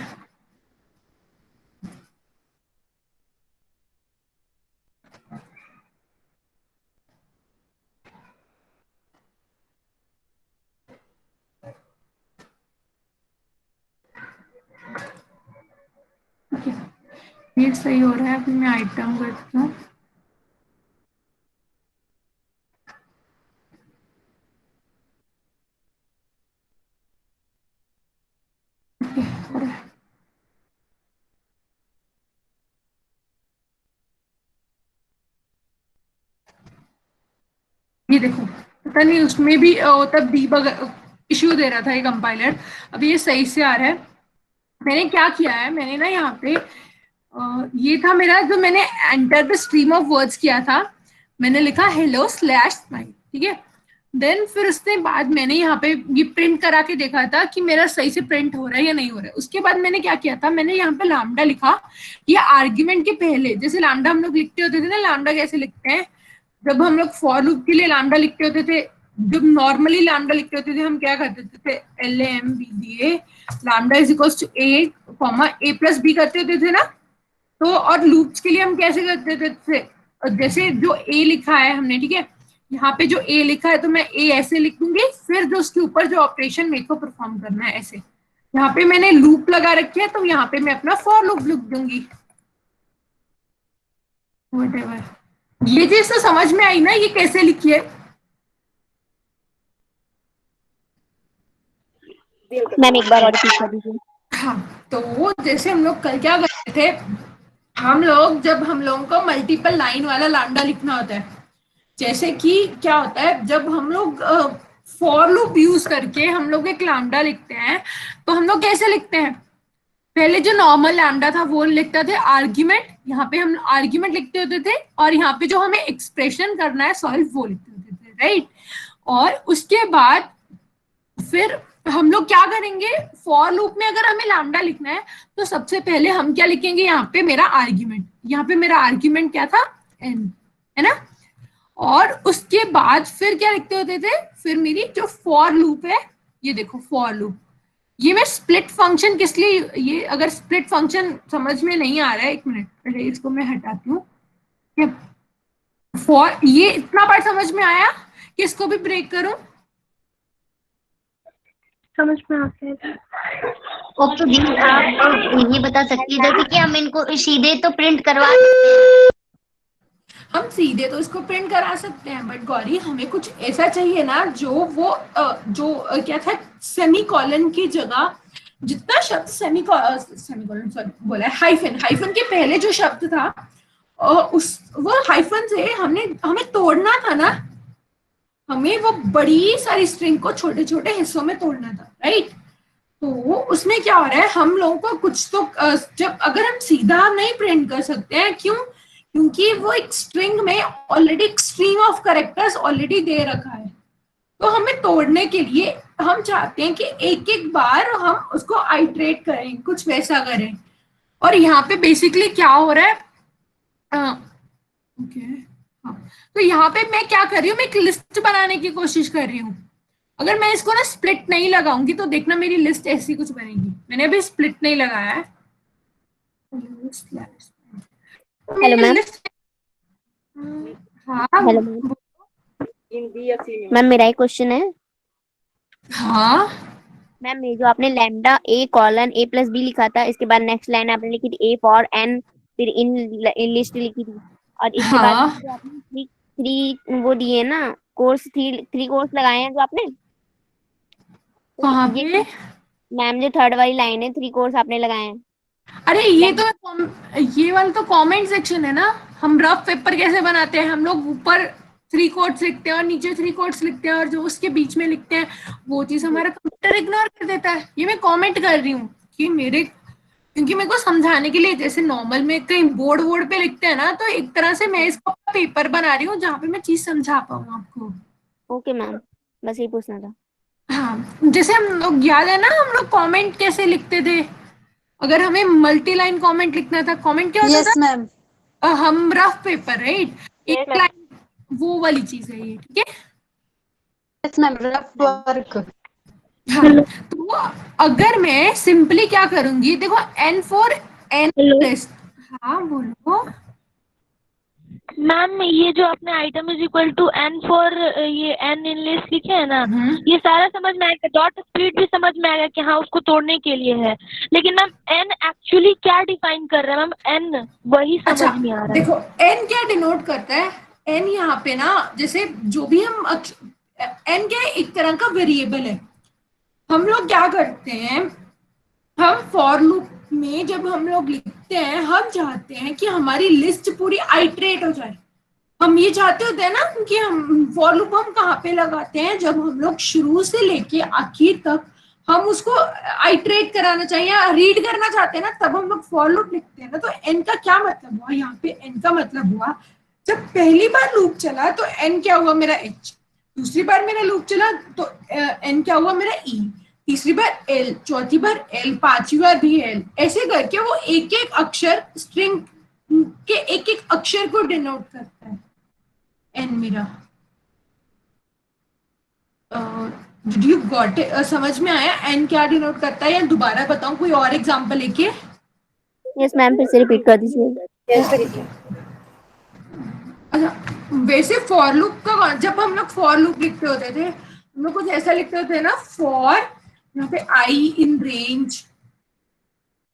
ओके, ये सही हो रहा है। अभी मैं आइटम करती हूँ। ओके, हो रहा है। ये देखो, पता नहीं उसमें भी तब डीबग इश्यू दे रहा था ये कंपाइलर। अभी ये सही से आ रहा है। मैंने क्या किया है, मैंने ना यहाँ पे ये था मेरा, जो मैंने enter the stream of words किया था, मैंने लिखा हेलो स्लैश स्माइल, ठीक है। देन फिर उसके बाद मैंने यहाँ पे ये प्रिंट करा के देखा था कि मेरा सही से प्रिंट हो रहा है या नहीं हो रहा है। उसके बाद मैंने क्या किया था, मैंने यहाँ पे लैम्डा लिखा। ये आर्ग्यूमेंट के पहले, जैसे लैम्डा हम लोग लिखते होते थे ना, लैम्डा कैसे लिखते हैं, जब हम लोग फॉर लूप के लिए लैम्डा लिखते होते थे, जब नॉर्मली लैम्डा लिखते होते थे, हम क्या करते थे, LAMBDA lambda is equals to A comma A plus B करते होते थे ना। तो और लूप्स के लिए हम कैसे करते थे, जैसे जो A लिखा है हमने, ठीक है, यहाँ पे जो A लिखा है तो मैं A ऐसे लिखूंगी, फिर जो उसके ऊपर जो ऑपरेशन मेरे को परफॉर्म करना है ऐसे। यहाँ पे मैंने लूप लगा रखे है, तो यहाँ पे मैं अपना फॉर लूप लिख दूंगी। व्हाटएवर, ये चीज तो समझ में आई ना, ये कैसे लिखी है। मैम एक बार और रिपीट कर दीजिए। हाँ, तो जैसे हम लोग कल क्या करते थे, हम लोग जब हम लोगों को मल्टीपल लाइन वाला लैम्डा लिखना होता है, जैसे कि क्या होता है, जब हम लोग फॉर लूप यूज करके हम लोग एक लैम्डा लिखते हैं, तो हम लोग कैसे लिखते हैं, पहले जो नॉर्मल लैम्डा था वो लिखते थे आर्ग्यूमेंट, यहाँ पे हम आर्ग्यूमेंट लिखते होते थे, और यहाँ पे जो हमें एक्सप्रेशन करना है सॉल्व वो लिखते होते थे, राइट। और उसके बाद फिर हम लोग क्या करेंगे, फॉर लूप में अगर हमें लैम्डा लिखना है तो सबसे पहले हम क्या लिखेंगे, यहाँ पे मेरा आर्ग्यूमेंट, यहाँ पे मेरा आर्ग्यूमेंट क्या था, n, है ना। और उसके बाद फिर क्या लिखते होते थे, फिर मेरी जो फॉर लूप है, ये देखो फॉर लूप, ये मैं स्प्लिट फंक्शन किस लिए, ये अगर स्प्लिट फंक्शन समझ में नहीं आ रहा है, एक मिनट पहले इसको मैं हटाती हूँ। फॉर, ये इतना पार्ट समझ में आया कि इसको भी ब्रेक करूं, समझ में आता है। ओके दी, आप ये बता सकती है जैसे कि हम इनको सीधे तो प्रिंट करवा सकते हैं। हम सीधे तो इसको प्रिंट करा सकते हैं, बट गौरी हमें कुछ ऐसा चाहिए ना जो वो क्या था, सेमी कॉलन की जगह जितना शब्द सेमी कॉलन सॉरी बोला है, हाइफन, हाइफन के पहले जो शब्द था उस वो हाइफन से हमें तोड़ना था ना, हमें वो बड़ी सारी स्ट्रिंग को छोटे छोटे हिस्सों में तोड़ना था, राइट। तो उसमें क्या हो रहा है, हम लोगों को कुछ तो जब अगर हम सीधा नहीं प्रिंट कर सकते हैं, क्यों, क्योंकि वो एक स्ट्रिंग में ऑलरेडी एक स्ट्रीम ऑफ कैरेक्टर्स ऑलरेडी दे रखा है। तो हमें तोड़ने के लिए हम चाहते हैं कि एक एक बार हम उसको आइटरेट करें, कुछ वैसा करें। और यहाँ पे बेसिकली क्या हो रहा है, ओके हाँ, तो यहाँ पे मैं क्या कर रही हूँ, मैं एक लिस्ट बनाने की कोशिश कर रही हूँ। अगर मैं इसको ना स्प्लिट नहीं लगाऊंगी तो देखना मेरी लिस्ट ऐसी कुछ बनेगी। मैंने अभी स्प्लिट नहीं लगाया है। Hello ma'am. हाँ हेलो मैम, मैम मेरा एक क्वेश्चन है। हाँ मैम ये जो आपने lambda A colon A plus B लिखा था, इसके बाद नेक्स्ट लाइन आपने लिखी थी A फॉर N, फिर इन लिस्ट लिखी थी, और इसके बाद हाँ जो आपने थ्री वो दिए ना कोर्स, थ्री कोर्स लगाए हैं जो आपने, कहाँ ये पे, मैम जो थर्ड वाली लाइन है, थ्री कोर्स आपने लगाए हैं। अरे ये वाला तो कमेंट सेक्शन है ना। हम रफ पेपर कैसे बनाते हैं, हम लोग ऊपर थ्री कोट्स लिखते हैं और नीचे थ्री कोट्स लिखते हैं, और जो उसके बीच में लिखते हैं वो चीज हमारा कंप्यूटर इग्नोर कर देता है। ये मैं कमेंट कर रही हूँ कि मेरे, क्योंकि मेरे को समझाने के लिए, जैसे नॉर्मल में कहीं बोर्ड वोर्ड पे लिखते हैं ना, तो एक तरह से मैं इसको पेपर बना रही हूँ जहाँ पे मैं चीज समझा पाऊँ आपको। ओके मैम, बस यही पूछना था। हाँ, जैसे हम लोग याद है ना, हम लोग कमेंट कैसे लिखते थे, अगर हमें मल्टी लाइन कमेंट लिखना था, कमेंट क्या होता यस मैम। था, हम रफ पेपर, राइट, Yes, एक ma'am. लाइन, वो वाली चीज है ये, ठीक है। Yes ma'am, rough work. हाँ, तो अगर मैं सिंपली क्या करूंगी, देखो n for n hello list. हाँ बोलो। मैम, ये जो आपने item is equal to N for ये एन इन लिस्ट लिखे है ना, ये सारा समझ में आएगा, डॉट स्प्लिट भी समझ में आएगा कि हाँ उसको तोड़ने के लिए है, लेकिन मैम एन एक्चुअली क्या डिफाइन कर रहा है मैम, एन वही अच्छा समझ नहीं आ रहा है। देखो, n क्या डिनोट करता है, n यहाँ पे ना, जैसे जो भी हम n क्या है, एक तरह का वेरिएबल है। हम लोग क्या करते हैं, हम फॉर लूप में जब हम लोग लिखते हैं, हम चाहते हैं कि हमारी लिस्ट पूरी आइटरेट हो जाए। हम ये चाहते होते हैं ना कि हम फॉर लूप हम कहाँ पे लगाते हैं, जब हम लोग शुरू से लेके आखिर तक हम उसको आइटरेट कराना चाहिए, रीड करना चाहते हैं ना, तब हम लोग फॉर लूप लिखते हैं ना। तो एन का क्या मतलब हुआ यहाँ पे, एन का मतलब हुआ जब पहली बार लूप चला तो एन क्या हुआ मेरा एच, दूसरी बार मेरा लूप चला तो एन क्या हुआ मेरा ई, तीसरी बार एल, चौथी बार एल, पांचवी बार भी एल, ऐसे करके वो एक एक अक्षर स्ट्रिंग के एक एक अक्षर को डिनोट करता है एन मेरा। डिड यू गॉट इट, समझ में आया एन क्या डिनोट करता है, या दोबारा बताऊं कोई और एग्जांपल लेके? यस मैम, फिर से रिपीट कर दीजिए। अच्छा, वैसे फॉर लूप का जब हम लोग फॉर लूप लिखते होते थे, हम लोग कुछ ऐसा लिखते होते हैं ना, फॉर यहाँ पे आई इन रेंज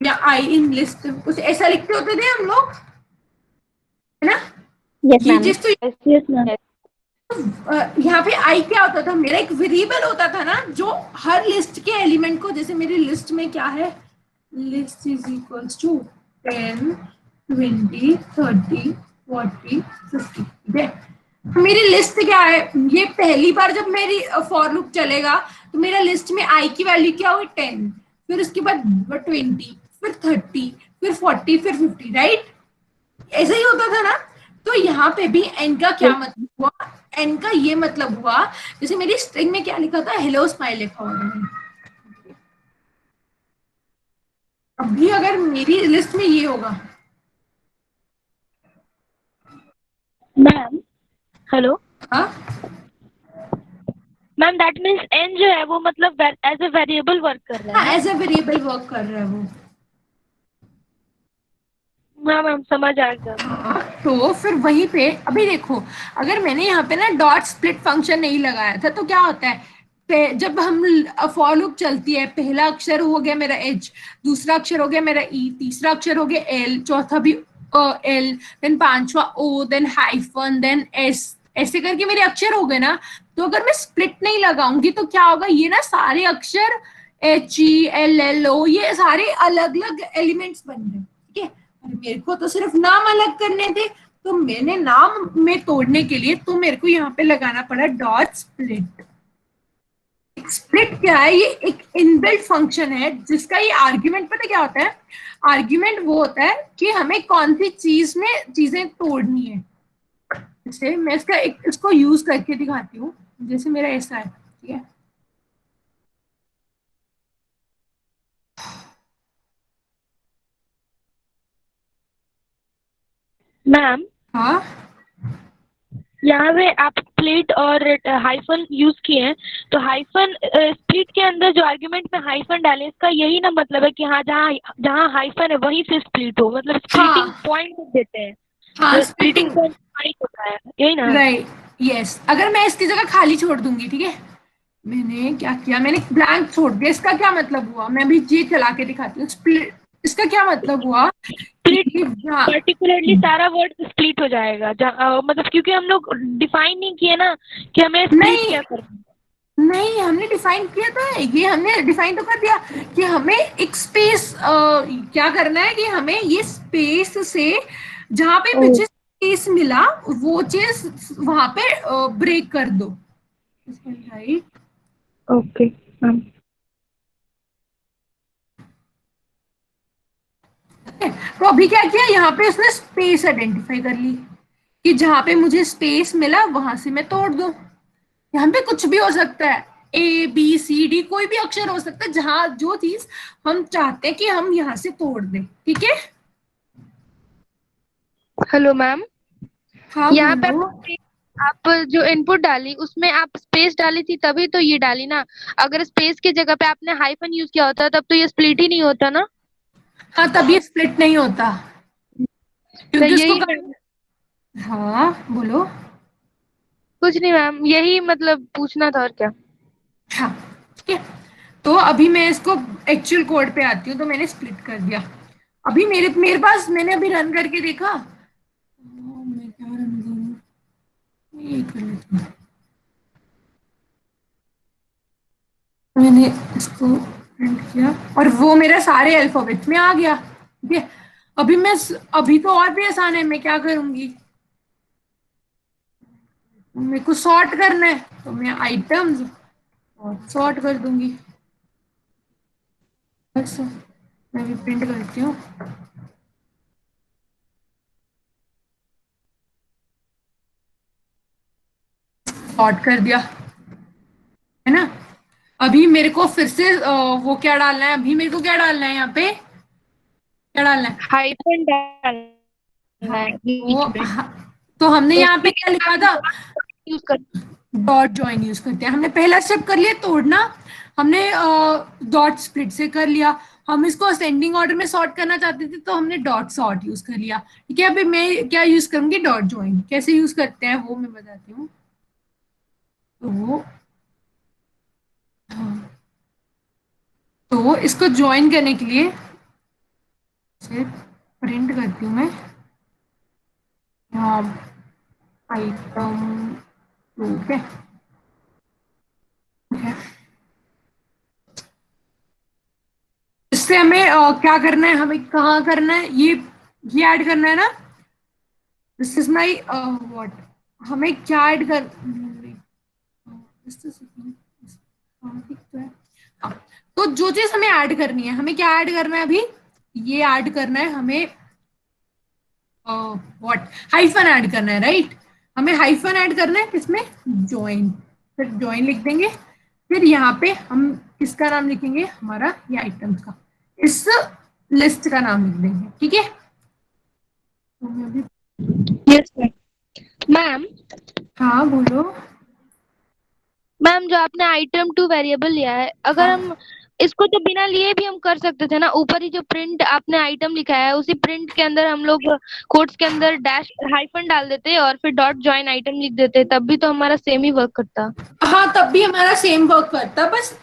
या आई इन लिस्ट, कुछ ऐसा लिखते होते थे हम लोग, है ना? यस ये मैम। चीज तो यस मैम। यहाँ पे आई क्या होता था, मेरा एक वेरिएबल होता था ना, जो हर लिस्ट के एलिमेंट को, जैसे मेरी लिस्ट में क्या है, लिस्ट इज इक्वल्स टू 10 20 30 40 50, ठीक है? मेरी लिस्ट क्या है, ये पहली बार जब मेरी फॉर लूप चलेगा तो मेरा लिस्ट में आई की वैल्यू क्या हुई 10, फिर उसके बाद 20, फिर 30, फिर 40, फिर 50, राइट? ऐसा ही होता था ना। तो यहाँ पे भी एन का क्या मतलब हुआ, एन का ये मतलब हुआ, जैसे मेरी स्ट्रिंग में क्या लिखा था, हेलो स्माइल लिखा हुआ था, अभी अगर मेरी लिस्ट में ये होगा, मैम हेलो हाँ मैम, दैट मीन्स एन जो है वो मतलब एज ए वेरिएबल वर्क कर रहा है। एज ए वेरिएबल वर्क कर रहा है वो। हाँ मैम, समझ आ गया। तो फिर वहीं पे अभी देखो, अगर मैंने यहाँ पे ना डॉट स्प्लिट फंक्शन नहीं लगाया था तो क्या होता है, जब हम फॉर लूप चलती है, पहला अक्षर हो गया मेरा एच, दूसरा अक्षर हो गया मेरा ई, तीसरा अक्षर हो गया एल, चौथा भी एल, देन पांचवा ओ, देन हाइफन, देन एस, ऐसे करके मेरे अक्षर हो गए ना। तो अगर मैं स्प्लिट नहीं लगाऊंगी तो क्या होगा, ये ना सारे अक्षर H E L L O, ये सारे अलग अलग एलिमेंट्स बन गए, ठीक है? मेरे को तो सिर्फ नाम अलग करने थे, तो मैंने नाम में तोड़ने के लिए तो मेरे को यहाँ पे लगाना पड़ा डॉट स्प्लिट। स्प्लिट क्या है, ये एक इनबिल्ट फंक्शन है जिसका ये आर्ग्यूमेंट पता क्या होता है, आर्ग्यूमेंट वो होता है कि हमें कौन सी चीज में चीजें तोड़नी है। जैसे मैं इसको यूज करके दिखाती हूँ, जैसे मेरा ऐसा है, ठीक है? मैम हाँ यहाँ पे आप स्प्लिट और हाइफन यूज किए हैं, तो हाइफन स्प्लिट के अंदर जो आर्गुमेंट में हाइफन डाले, इसका यही ना मतलब है कि हाँ जहाँ जहाँ हाइफन है वहीं से स्प्लिट हो, मतलब स्प्लिटिंग पॉइंट देते हैं। हाँ, स्प्लिटिंग पॉइंट होता है, यही ना? Right, yes. अगर मैं इसकी जगह खाली छोड़ दूंगी, ठीक है, मैंने क्या किया, मैंने ब्लैंक छोड़ दिया, इसका क्या मतलब हुआ, मैं अभी ये चला के दिखाती हूँ। स्प्लिट, इसका क्या मतलब हुआ, पर्टिकुलरली सारा वर्ड स्प्लिट हो जाएगा, मतलब क्योंकि हम लोग डिफाइन नहीं किए ना कि हमें स्प्लिट क्या करना है। नहीं, हमने डिफाइन किया था, ये हमने डिफाइन तो कर दिया कि हमें एक स्पेस क्या करना है, कि हमें ये स्पेस से जहां पे मुझे स्पेस मिला वो चीज वहां पे ब्रेक कर दो, राइट? Okay ma'am. तो अभी क्या किया, यहाँ पे उसने स्पेस आइडेंटिफाई कर ली कि जहां पे मुझे स्पेस मिला वहां से मैं तोड़ दूं। यहाँ पे कुछ भी हो सकता है, ए बी सी डी, कोई भी अक्षर हो सकता है, जहां जो चीज हम चाहते हैं कि हम यहाँ से तोड़ दें, ठीक है? हेलो मैम, हाँ यहाँ पे बोलो। आप जो इनपुट डाली उसमें आप स्पेस डाली थी तभी तो ये डाली ना। अगर स्पेस की जगह पे आपने हाइफन यूज किया होता तब तो ये स्प्लिट ही नहीं होता ना। हाँ, तब ये स्प्लिट नहीं होता तो क्योंकि उसको यही मैम, हाँ बोलो। कुछ नहीं मैम, यही मतलब पूछना था और क्या। हाँ ठीक है, तो अभी मैं इसको एक्चुअल कोड पे आती हूँ। तो मैंने स्प्लिट कर दिया। अभी मेरे मेरे पास, मैंने अभी रन करके देखा। मैं क्या रन करूँ, ये कर लेती हूँ। मैंने इसको प्रिंट किया और वो मेरा सारे अल्फाबेट में आ गया। ठीक है, अभी अभी तो और भी आसान है। मैं क्या करूंगी, मेरे को सॉर्ट करना है तो मैं आइटम्स और सॉर्ट कर दूंगी। बस मैं भी प्रिंट करती हूँ। सॉर्ट कर दिया है ना। अभी मेरे को फिर से वो क्या डालना है, अभी मेरे को क्या डालना है यहाँ पे, क्या डालना है। हाइफन डालना हाँ, है बीच में, तो हमने तो यहाँ पे उसमें क्या लिखा आप था, यूज कर। डॉट ज्वाइन यूज करते हैं। हमने पहला स्टेप कर लिया तोड़ना, हमने डॉट स्प्लिट से कर लिया। हम इसको असेंडिंग ऑर्डर में सॉर्ट करना चाहते थे तो हमने डॉट सॉर्ट यूज कर लिया। ठीक है, अभी मैं क्या यूज करूंगी, डॉट ज्वाइन। कैसे यूज करते हैं वो मैं बताती हूँ। तो हाँ, तो इसको ज्वाइन करने के लिए प्रिंट करती हूँ मैं यहाँ आइटम 2 पे। ठीक है, इससे हमें क्या करना है, हमें कहाँ करना है, ये ऐड करना है ना। दिस इज माई व्हाट, हमें क्या ऐड कर, just a second. हाँ, ठीक तो है। हाँ, तो जो चीज हमें ऐड करनी है, हमें क्या ऐड करना है अभी, ये ऐड करना है हमें, व्हाट, हाइफन ऐड करना है, राइट। हमें हाइफन ऐड करना है किसमें, ज्वाइन। फिर ज्वाइन लिख देंगे। फिर यहाँ पे हम किसका नाम लिखेंगे, हमारा ये आइटम्स का, इस लिस्ट का नाम लिख देंगे। ठीक है, तो मैं अभी, यस मैम। हाँ बोलो। मैम जो आपने आइटम 2 वेरिएबल लिया है, अगर हाँ हम इसको तो बिना लिए भी हम कर सकते थे ना। ऊपर ही जो प्रिंट आपने आइटम लिखा है उसी प्रिंट के अंदर हम लोग कोट्स के अंदर डैश हाइफन डाल देते और फिर डॉट जॉइन आइटम लिख देते, तब भी तो हमारा सेम ही वर्क करता। हाँ, तब भी हमारा सेम वर्क करता। बस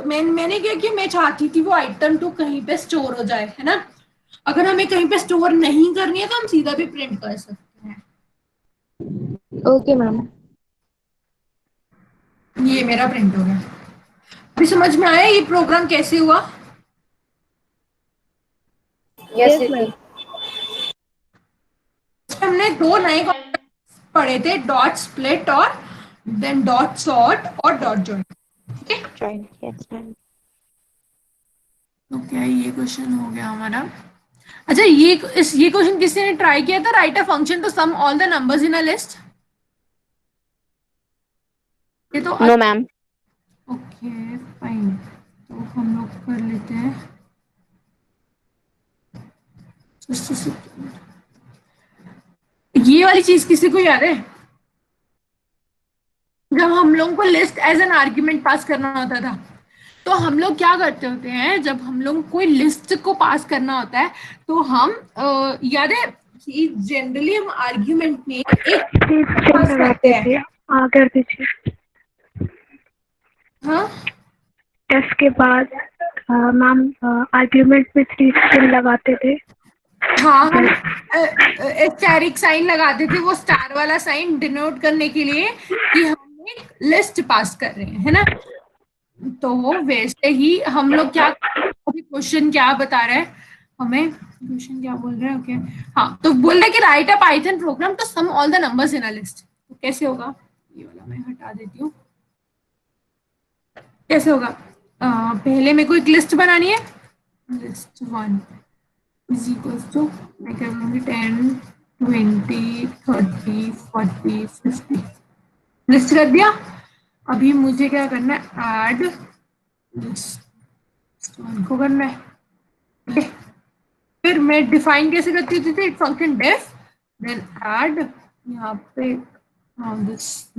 मैंने क्या किया, मैं चाहती थी वो आइटम 2 कहीं पे स्टोर हो जाए, है ना। अगर हमें कहीं पे स्टोर नहीं करनी है तो हम सीधा भी प्रिंट कर सकते हैं। Okay ma'am. ये मेरा प्रिंट हो गया। अभी समझ में आया ये प्रोग्राम कैसे हुआ। Yes, yes Ritu. मैम। हमने दो नए पढ़े थे, डॉट स्प्लिट और देन डॉट सॉर्ट और डॉट जॉइन। ठीक है, Join. Yes, ma'am. तो क्या ये क्वेश्चन हो गया हमारा। अच्छा, ये क्वेश्चन किसी ने ट्राई किया था, write a function to sum all the numbers in a list. ये तो No, ma'am. ओके फाइन, तो हम लोग कर लेते हैं। Just a second. ये वाली चीज किसी को याद है, जब हम लोगों को list as an argument pass करना होता था, तो हम लोग क्या करते होते हैं, जब हम लोग कोई लिस्ट को पास करना होता है तो हम याद है कि जनरली हम आर्ग्यूमेंट में एक स्ट्रिंग पास करते लगाते हैं। थे। कर दीजिए। हाँ टेस्ट के बाद मैम आर्ग्यूमेंट में 3 स्ट्रिंग लगाते थे। हाँ, हम स्टैरिक साइन लगाते थे, वो स्टार वाला साइन डिनोट करने के लिए कि हम एक लिस्ट पास कर रहे हैं, है ना। तो वैसे ही हम लोग क्या, अभी क्वेश्चन क्या बता रहा है हमें, क्वेश्चन क्या बोल रहे हैं, ओके। हाँ, तो बोल रहे हैं कि write a Python program to sum all the numbers in a list. तो कैसे होगा, ये वाला मैं हटा देती हूँ। कैसे होगा, पहले मेरे को एक लिस्ट बनानी है, लिस्ट 1 इज इक्वल्स टू, मैं क्या करूँगी, 10 20 30 40 50, लिस्ट कर दिया। अभी मुझे क्या करना है, ऐड लिस्ट 1 को करना है। ठीक है, फिर मैं डिफाइन कैसे करती थी, एक फंक्शन डेफ, देन ऐड, यहाँ पे हाँ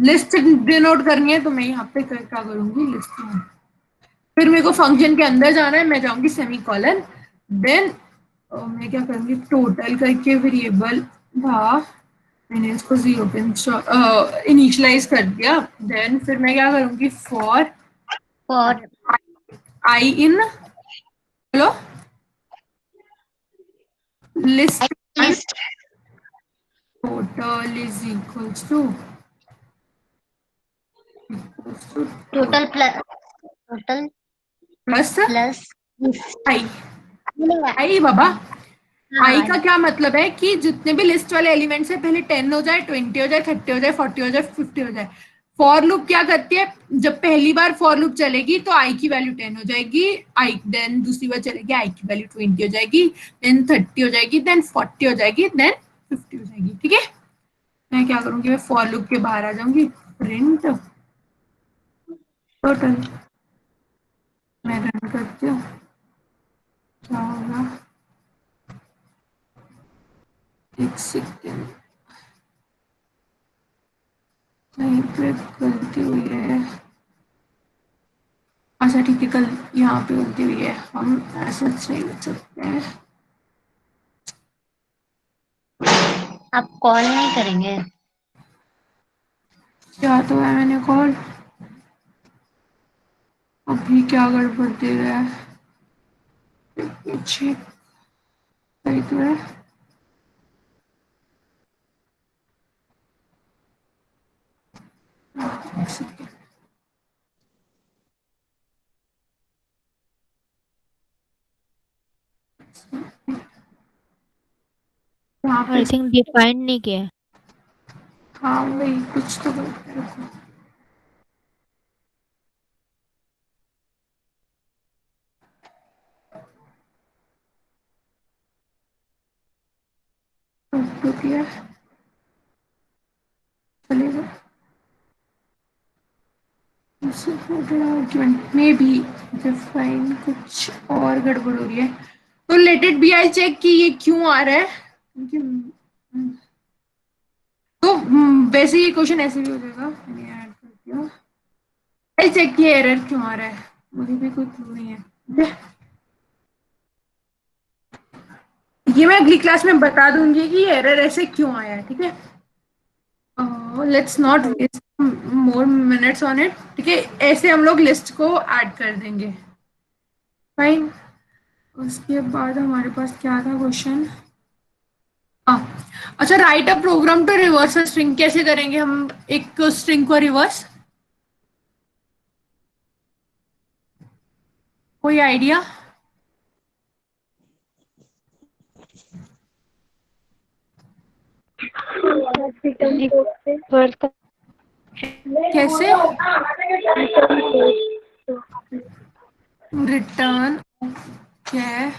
लिस्ट डिनोट करनी है तो मैं यहाँ पे क्या करूंगी, लिस्ट में। फिर मेरे को फंक्शन के अंदर जाना है, मैं जाऊंगी सेमी कॉलन, देन मैं क्या करूंगी, टोटल करके वेरिएबल था, मैंने इसको जीरो पे इनिशियलाइज कर दिया। देन फिर मैं क्या करूंगी, for for I in, hello, list list total is equals to total total plus plus I. I बाबा, आई का हाँ क्या मतलब है कि जितने भी लिस्ट वाले एलिमेंट्स है, पहले 10 हो जाए, 20 हो जाए, 30 हो जाए, 40 हो जाए, 50 हो जाए। फॉर लूप क्या करती है, जब पहली बार फॉर लूप चलेगी तो आई की वैल्यू 10 हो जाएगी, आई देन दूसरी बार चलेगी आई की वैल्यू 20 हो जाएगी, देन 30 हो जाएगी, देन 40 हो जाएगी, देन 50 हो जाएगी। ठीक है, मैं क्या करूंगी, मैं फॉर लूप के बाहर आ जाऊंगी, प्रिंट टोटल, मैं रन करती हूँ, क्या होगा, एक सेकेंड, कहीं पे गलती हुई है। अच्छा ठीक है, कल यहाँ पे गलती हुई है, हम ऐसा नहीं लिख सकते हैं। आप कॉल नहीं करेंगे? क्या तो है, मैंने कॉल, अभी क्या गड़बड़ दे रहा है, पीछे सही तो है। एक सेकेंड, यहाँ पे आई थिंक डिफाइन नहीं किया है। हाँ वही कुछ तो गलती है, रुको। तो किया चलेगा, आर्ग्यूमेंट में भी डिफाइन कुछ और गड़बड़ हो रही है, तो let it be, I check कि ये क्यों आ रहा है, क्योंकि तो वैसे ये क्वेश्चन ऐसे भी हो जाएगा, मैं ऐड करती हूँ, आई चेक ये एरर क्यों आ रहा है, मुझे भी कोई क्लू नहीं है, ये मैं अगली क्लास में बता दूंगी कि ये एरर ऐसे क्यों आया है। ठीक है, let's not waste more minutes on it. ठीक है, ऐसे हम लोग लिस्ट को ऐड कर देंगे, फाइन। उसके बाद हमारे पास क्या था क्वेश्चन, अच्छा, write a program to reverse a string, कैसे करेंगे हम एक स्ट्रिंग को रिवर्स, कोई आइडिया? कैसे, रिटर्न, क्या,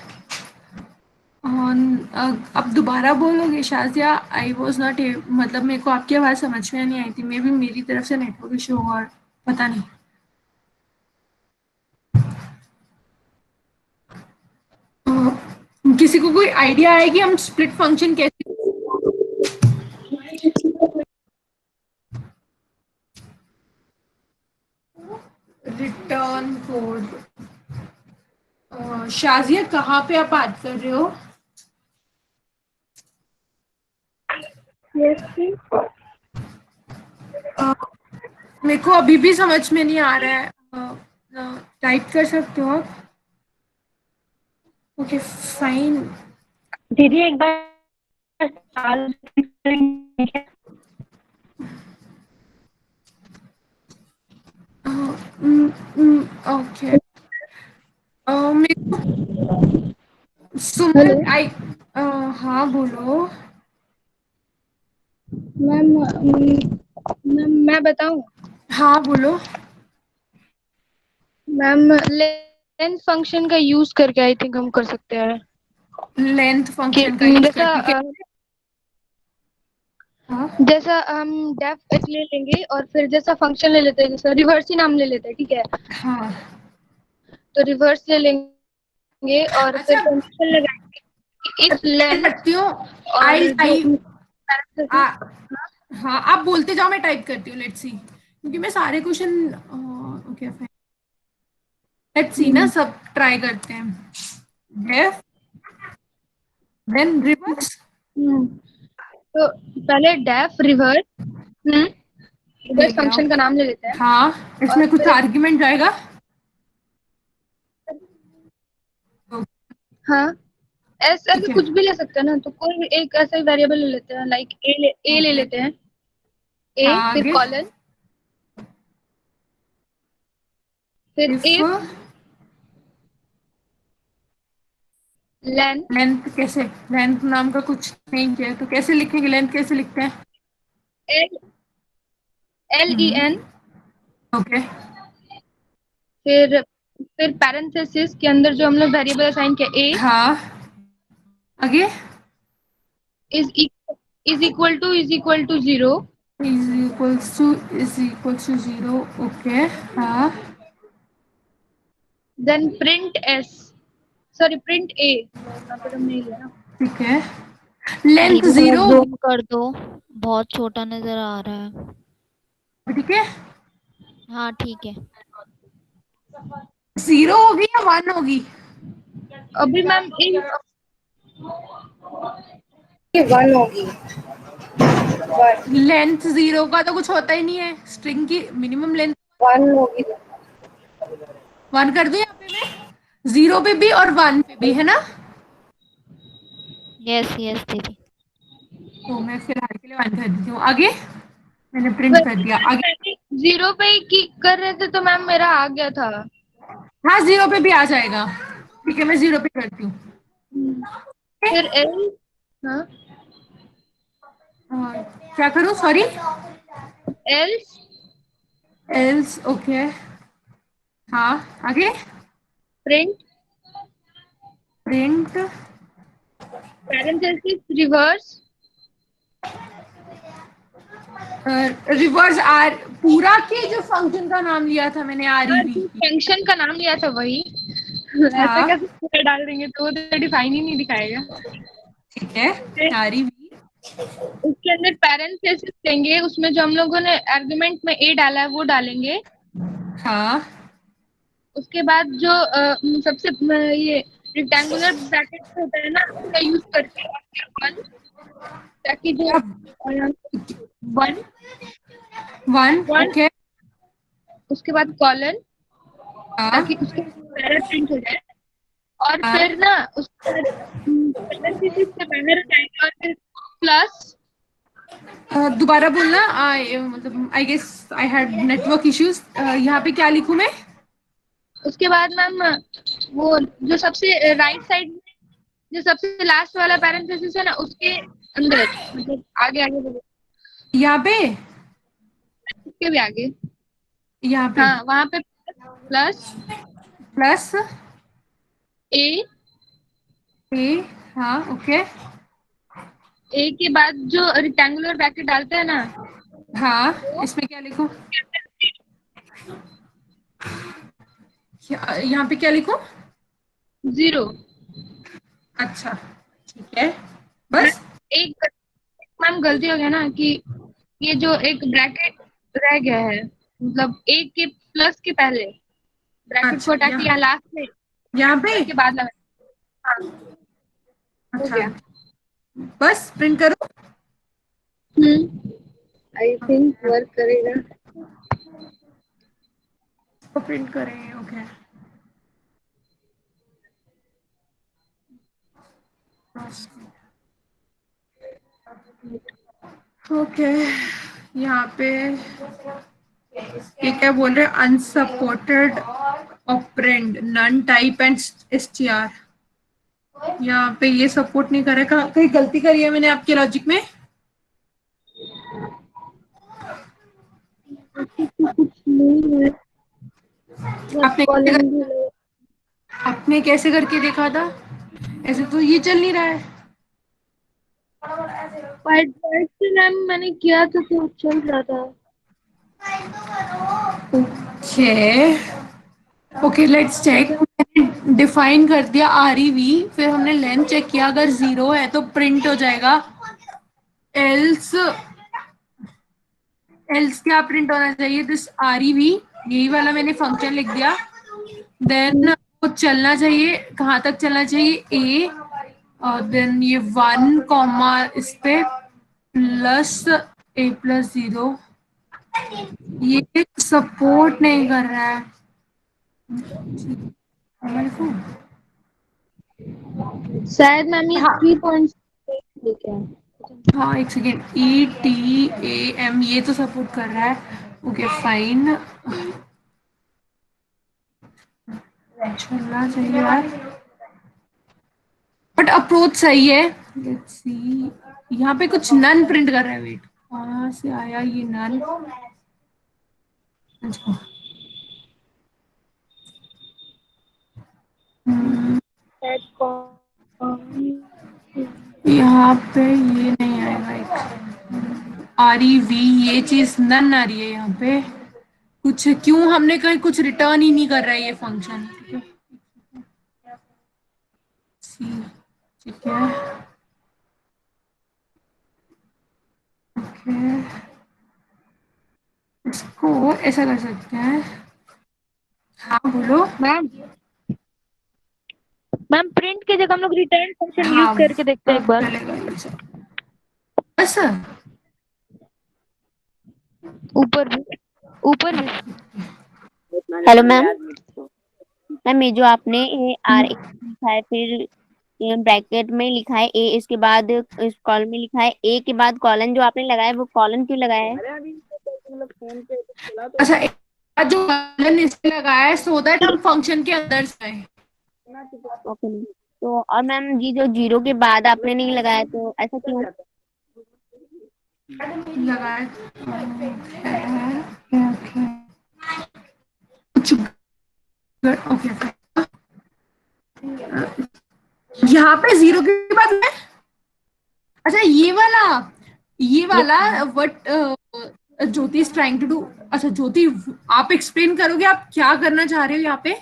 अब दोबारा बोलोगे शाजिया, आई वॉज नॉट, मतलब मेरे को आपकी आवाज़ समझ में नहीं आई थी, मे बी मेरी तरफ से नेटवर्क इशू और पता नहीं। किसी को कोई आइडिया है कि हम स्प्लिट फंक्शन कैसे, रिटर्न कोड, शाजिया कहाँ पे आप बात कर रहे हो? मेरे को अभी भी समझ में नहीं आ रहा है, टाइप कर सकते हो आप? ओके फाइन, दीदी एक बार सवाल ओके, मेरे को सुमन आई, हाँ बोलो। मैम मैम मैं बताऊं? हाँ बोलो। मैम लेंथ फंक्शन का यूज करके आई थिंक हम कर सकते हैं लेंथ कि फंक्शन का यूज जैसा करके हाँ जैसा हम डेफ ले लेंगे और फिर जैसा फंक्शन ले लेते हैं, जैसा रिवर्स ही नाम ले लेते हैं, ठीक है? हाँ, तो रिवर्स ले लेंगे और फिर अच्छा कंडीशन लगाएंगे कि इफ मैं लेंथ करती हूँ, और आई जो आई हाँ आप बोलते जाओ, मैं टाइप करती हूँ, लेट्स सी, क्योंकि मैं सारे question, okay fine, let's see ना, सब ट्राई करते हैं। Def, then reverse. तो पहले डेफ रिवर्स, ले रिवर्स आओ। फंक्शन का नाम ले लेते हैं। हाँ और इसमें कुछ फिर आर्ग्यूमेंट जाएगा। हाँ, ऐसे ठीक है। कुछ भी ले सकते हैं ना, तो कोई भी एक ऐसा ही वेरिएबल ले लेते हैं, लाइक ए ले ओके। लेते हैं। ए हाँ फिर आगे। कॉलन, फिर इफ इफ लेंथ, लेंथ, कैसे लेंथ नाम का कुछ नहीं किया है, तो कैसे लिखेंगे, लेंथ कैसे लिखते हैं? L L E N, okay. फिर पैरेंथेसिस के अंदर जो हम लोग वेरिएबल असाइन किया ए हाँ आगे। Is is equal to 0, is equals to zero. Okay. हाँ then print S, sorry print A, यहाँ पे तो नहीं लिया ना। ठीक है। लेंथ दीदी थोड़ा जीरो, जूम कर दो, बहुत छोटा नजर आ रहा है। ठीक है। हाँ ठीक है। जीरो होगी या वन होगी? अभी मैम वन होगी। लेंथ जीरो का तो कुछ होता ही नहीं है, स्ट्रिंग की मिनिमम लेंथ वन होगी। वन कर दूं यहाँ पे मैं, जीरो पे भी और वन पे भी, है ना? यस यस दीदी। तो मैं फिलहाल के लिए वन कर देती हूँ। आगे मैंने प्रिंट कर दिया। आगे। 0 पे ही कर रहे थे तो मैम मेरा आ गया था। हाँ जीरो पे भी आ जाएगा, ठीक है, मैं जीरो पे करती हूँ। फिर एल, हाँ क्या करूँ, सॉरी? Else else, okay. हाँ आगे। Print print parenthesis reverse, reverse R, पूरा के जो फंक्शन का नाम लिया था मैंने, आर ई वी। फंक्शन का नाम लिया था वही। ऐसे हाँ कैसे पूरा डाल देंगे, तो वो तो डिफाइन ही नहीं दिखाएगा। ठीक है, आर ई वी। उसके अंदर पैरेंथेसिस देंगे, उसमें जो हम लोगों ने आर्गुमेंट में ए डाला है वो डालेंगे। हाँ उसके बाद जो सबसे ये रेक्टेंगुलर ब्रैकेट होता है ना, उसका यूज करके वन, ताकि जो वन वन, वन, ओके। उसके बाद कॉलन, हाँ ताकि उसके पैरल प्रिंट हो जाए। और हाँ। फिर ना उसके बाद parentheses से बैनर जाएंगे, और फिर प्लस, दोबारा बोलना, आई मतलब I guess I had network issues. यहाँ पे क्या लिखूं मैं? उसके बाद मैम वो जो सबसे राइट साइड में जो सबसे लास्ट वाला पैरेंथेसिस है ना, उसके अंदर, मतलब आगे आगे बोलो, यहाँ पे, उसके भी आगे, यहाँ पे हाँ वहां पे प्लस प्लस ए, ए। हाँ ओके। ए के बाद जो रेक्टेंगुलर ब्रैकेट डालते हैं ना, हाँ इसमें क्या लिखूं? यहाँ पे क्या लिखूं? 0। अच्छा ठीक है, बस। एक मैम गलती हो गया ना कि ये जो एक ब्रैकेट रह गया है, मतलब ए के प्लस के पहले ब्रैकेट को हटा के यहाँ लास्ट में यहाँ पे, के बाद लगा। हाँ, हो अच्छा गया। बस प्रिंट करो। आई थिंक वर्क करेगा। तो प्रिंट करें, ओके। ओके यहाँ पे ये क्या बोल रहे हैं? Unsupported operand, none type and STR. यहाँ पे ये सपोर्ट नहीं कर रहा, कहीं गलती करी है मैंने आपके लॉजिक में? आपने आपने कैसे करके देखा था? ऐसे तो ये चल नहीं रहा है। मैम मैंने किया था तो चल रहा था। Okay okay let's check. Define कर दिया आर ई वी, फिर हमने लेंथ चेक किया, अगर जीरो है तो प्रिंट हो जाएगा, एल्स एल्स क्या प्रिंट होना चाहिए, दिस REV, यही वाला मैंने फंक्शन लिख दिया। देन वो चलना चाहिए, कहाँ तक चलना चाहिए, ए, और देन ये 1 कॉमा इस पे प्लस A+0, ये सपोर्ट नहीं कर रहा है मेरे को। शायद मैम ये हाँ 3 लेके आए। हाँ, एक सेकेंड, ETAM ये तो सपोर्ट कर रहा है, ओके फाइन, चलना चाहिए यार, बट अप्रोच सही है। लेट्स सी, यहाँ पे कुछ नन प्रिंट कर रहा है, वेट कहाँ से आया ये नन, अच्छा शायद यहाँ पे ये नहीं आएगा, एक REV ये चीज नन आ रही है यहाँ पे, कुछ क्यों हमने कहीं कुछ रिटर्न ही नहीं कर रहा है ये फंक्शन, ठीक है सी, ठीक है ओके, इसको ऐसा कर सकते हैं, हाँ बोलो। मैम मैम प्रिंट की जगह हम लोग रिटर्न फंक्शन यूज हाँ करके देखते हैं एक बार। चलेगा ये सब, बस ऊपर भी हेलो मैम। मैम ये जो आपने R लिखा है, फिर ब्रैकेट में लिखा है A, इसके बाद इस कॉलम में लिखा है A के बाद कॉलन जो आपने लगाया है, वो कॉलन क्यों लगाया है? अच्छा, जो कॉलन इसमें लगाया है सो दैट हम फंक्शन के अंदर जाए। Okay ma'am. तो और मैम जी जो 0 के बाद आपने नहीं लगाया, तो ऐसा क्यों? लगाया कुछ ओके, यहाँ पे 0 के बाद है, अच्छा ये वाला what Jyoti is trying to do, अच्छा ज्योति आप एक्सप्लेन करोगे आप क्या करना चाह रहे हो यहाँ पे।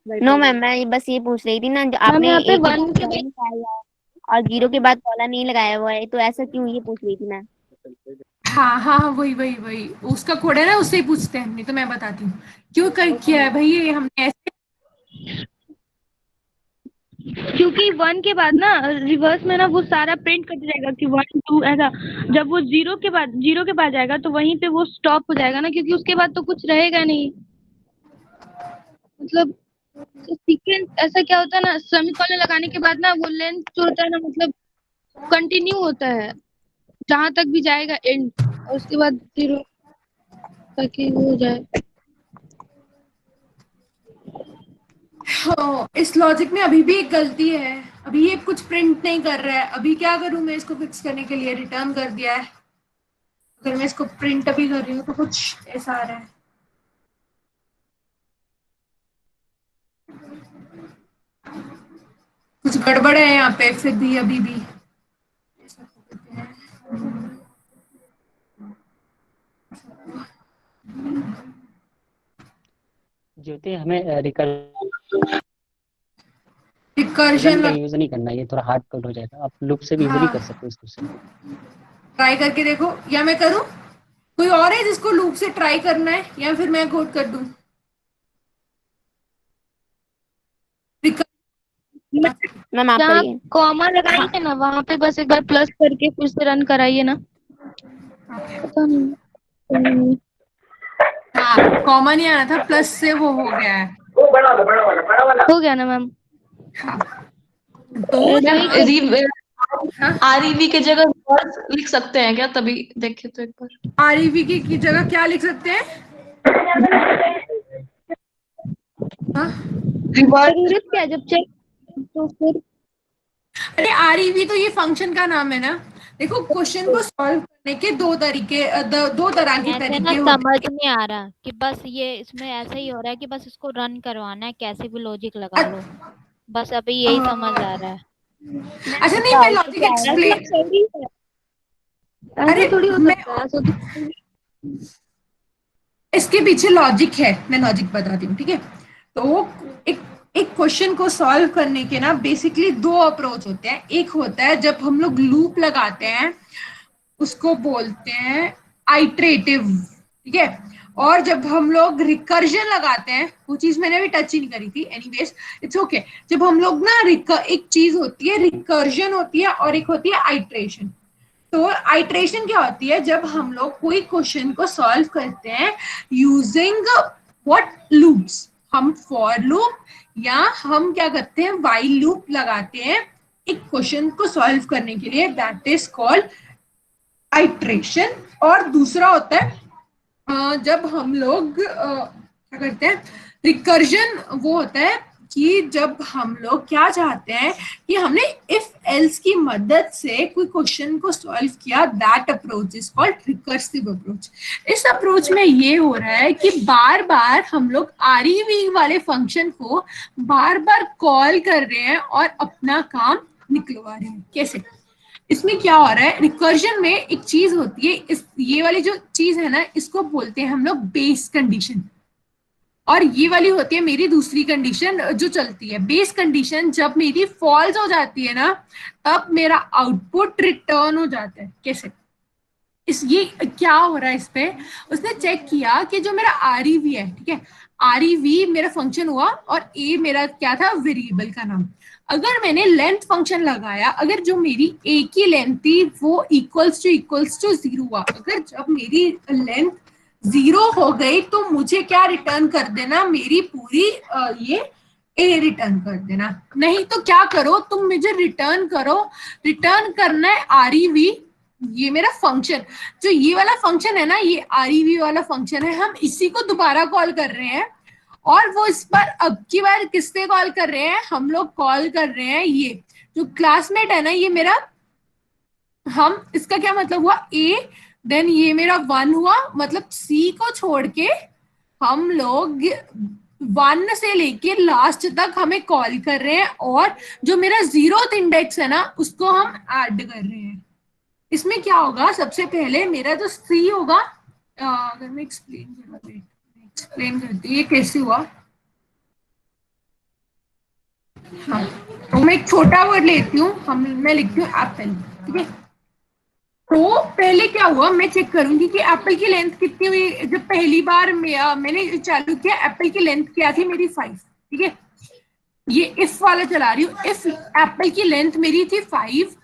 नो मैम, मैं बस ये पूछ रही थी ना, जो आपने यहाँ पे A के बाद 1 के कॉलन लगाया है और 0 के बाद कॉलन नहीं लगाया हुआ है, तो ऐसा क्यों, ये पूछ रही थी मैं। हाँ हाँ हाँ, वही उसका कोड है ना, उससे ही पूछते हैं, नहीं तो मैं बताती हूँ क्यों कर किया है भाई ये हमने ऐसे, क्योंकि 1 के बाद ना रिवर्स में ना वो सारा प्रिंट कट जाएगा कि 1 2 ऐसा। जब वो 0 के बाद जाएगा तो वहीं पे वो स्टॉप हो जाएगा ना, क्योंकि उसके बाद तो कुछ रहेगा नहीं। मतलब सीक्वेंस ऐसा क्या होता है ना, सेमीकोलन लगाने के बाद ना वो लेंथ जो होता है ना, मतलब कंटिन्यू होता है जहां तक भी जाएगा एंड, और उसके बाद 0 ताकि वो हो जाए। हाँ, इस लॉजिक में अभी भी एक गलती है, अभी ये कुछ प्रिंट नहीं कर रहा है, अभी क्या करूं मैं इसको फिक्स करने के लिए, रिटर्न कर दिया है, अगर मैं इसको प्रिंट अभी कर रही हूँ तो कुछ ऐसा आ रहा है, कुछ गड़बड़ है यहाँ पे, फिर भी अभी भी ज्योति हमें रिकर्जन का यूज नहीं करना, ये थोड़ा हार्ड कोड हो जाएगा, आप लूप से भी इजीली कर सकते हो इसको से। ट्राई करके देखो, या मैं करूं, कोई और है जिसको लूप से ट्राई करना है, या फिर मैं कोड कर दूं। मैम आप जहाँ करिए। कॉमा लगाइए ना वहां पे बस एक बार प्लस करके फिर से रन कराइए ना। पता नहीं हाँ, कॉमन ही आना था, प्लस से वो हो गया है, हो गया ना मैम। तो REV की जगह रिवर्स लिख सकते हैं क्या, तभी देखे तो एक बार। REV की जगह क्या लिख सकते हैं, जरूरत क्या है जब चेक तो फिर। अरे REV तो ये फंक्शन का नाम है ना, देखो क्वेश्चन को सॉल्व करने के दो तरह के ऐसे ना तरीके समझ नहीं आ रहा कि बस ये इसमें ऐसा ही हो रहा है कि बस इसको रन करवाना है, कैसे भी लॉजिक लगा लो, बस अभी यही समझ आ रहा है। अच्छा नहीं, मैं लॉजिक एक्सप्लेन, अरे थोड़ी हो मैं सकता है ऐसा तो। इसके पीछे लॉजिक है, मैं लॉजिक बताती हूँ, ठीक है। तो एक क्वेश्चन को सॉल्व करने के ना बेसिकली दो अप्रोच होते हैं, एक होता है जब हम लोग लूप लगाते हैं, उसको बोलते हैं आइट्रेटिव, ठीक है। और जब हम लोग रिकर्जन लगाते हैं, वो चीज मैंने अभी टच ही नहीं करी थी, एनीवेज इट्स ओके। जब हम लोग ना एक चीज होती है रिकर्जन होती है और एक होती है आइट्रेशन। तो आइट्रेशन क्या होती है, जब हम लोग कोई क्वेश्चन को सॉल्व करते हैं यूजिंग व्हाट लूप्स, हम फॉर लूप या हम क्या करते हैं व्हाइल लूप लगाते हैं एक क्वेश्चन को सॉल्व करने के लिए, दैट इज कॉल्ड आइट्रेशन। और दूसरा होता है जब हम लोग क्या करते हैं रिकर्जन, वो होता है कि जब हम लोग क्या चाहते हैं कि हमने इफ एल्स की मदद से कोई क्वेश्चन को सॉल्व किया, that approach is called recursive approach. इस अप्रोच में ये हो रहा है कि बार बार हम लोग आरईवी वाले फंक्शन को बार बार कॉल कर रहे हैं और अपना काम निकलवा रहे हैं। कैसे? इसमें क्या हो रहा है, रिकर्जन में एक चीज होती है, इस ये वाली जो चीज है ना, इसको बोलते हैं हम लोग बेस कंडीशन। और ये वाली होती है मेरी दूसरी कंडीशन जो चलती है। बेस कंडीशन जब मेरी फॉल्स हो जाती है ना, तब मेरा आउटपुट रिटर्न हो जाता है। कैसे? ये क्या हो रहा है, इस पे उसने चेक किया कि जो मेरा आरईवी है, ठीक है, आरईवी मेरा फंक्शन हुआ और ए मेरा क्या था, वेरिएबल का नाम। अगर मैंने लेंथ फंक्शन लगाया, अगर जो मेरी ए की लेंथ थी वो इक्वल्स टू 0 हुआ, अगर जब मेरी लेंथ 0 हो गई तो मुझे क्या रिटर्न कर देना, मेरी पूरी ये ए रिटर्न कर देना। नहीं तो क्या करो तुम, मुझे रिटर्न करो, रिटर्न करना है आरईवी, ये मेरा फंक्शन, जो ये वाला फंक्शन है ना, ये आरईवी वाला फंक्शन है, हम इसी को दोबारा कॉल कर रहे हैं। और वो इस बार अब की बार किससे कॉल कर रहे हैं, हम लोग कॉल कर रहे हैं ये जो क्लासमेट है ना, ये मेरा, हम इसका क्या मतलब हुआ ए, देन ये मेरा 1 हुआ, मतलब सी को छोड़ के हम लोग 1 से लेके लास्ट तक हमें कॉल कर रहे हैं, और जो मेरा 0th इंडेक्स है ना उसको हम ऐड कर रहे हैं। इसमें क्या होगा, सबसे पहले मेरा जो सी होगा, अगर मैं एक्सप्लेन करती हूँ ये कैसे हुआ। हाँ, तो मैं एक छोटा वर्ड लेती हूँ, मैं लिखती हूँ एप्पल, ठीक है। तो पहले क्या हुआ, मैं चेक करूंगी कि एप्पल की लेंथ कितनी हुई। जब पहली बार मैंने चालू किया, एप्पल की लेंथ क्या थी मेरी 5, ठीक है। ये इफ वाला चला रही हूँ, इफ एप्पल की लेंथ मेरी थी 5,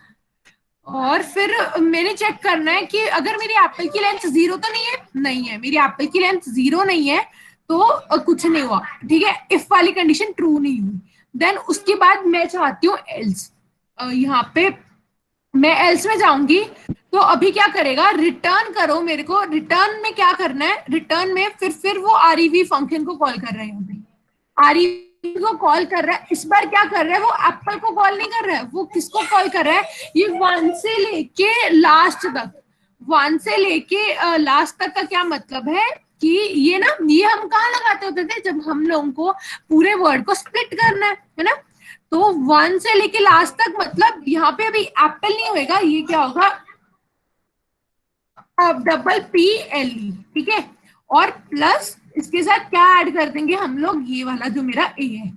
और फिर मैंने चेक करना है कि अगर मेरी एप्पल की लेंथ 0 तो नहीं है, मेरी एप्पल की लेंथ 0 नहीं है तो कुछ नहीं हुआ, ठीक है, इफ वाली कंडीशन ट्रू नहीं हुई। देन उसके बाद मैं चाहती हूँ एल्स, यहाँ पे मैं एल्स में जाऊंगी, तो अभी क्या करेगा, रिटर्न करो मेरे को। रिटर्न में क्या करना है, रिटर्न में फिर वो आरईवी फंक्शन को कॉल कर रहे हैं, आरईवी को कॉल कर रहा है। इस बार क्या कर रहा है, वो एप्पल को कॉल नहीं कर रहा है, वो किसको कॉल कर रहा है, ये 1 से लेके लास्ट तक, 1 से लेके लास्ट तक का क्या मतलब है कि ये ना, ये हम कहाँ लगाते होते थे जब हम लोगों को पूरे वर्ड को स्प्लिट करना है ना। तो 1 से लेके लास्ट तक, मतलब यहाँ पे अभी एप्पल नहीं होएगा, ये क्या होगा, डबल PLE, ठीक है। और प्लस इसके साथ क्या ऐड कर देंगे हम लोग, ये वाला जो मेरा ए है।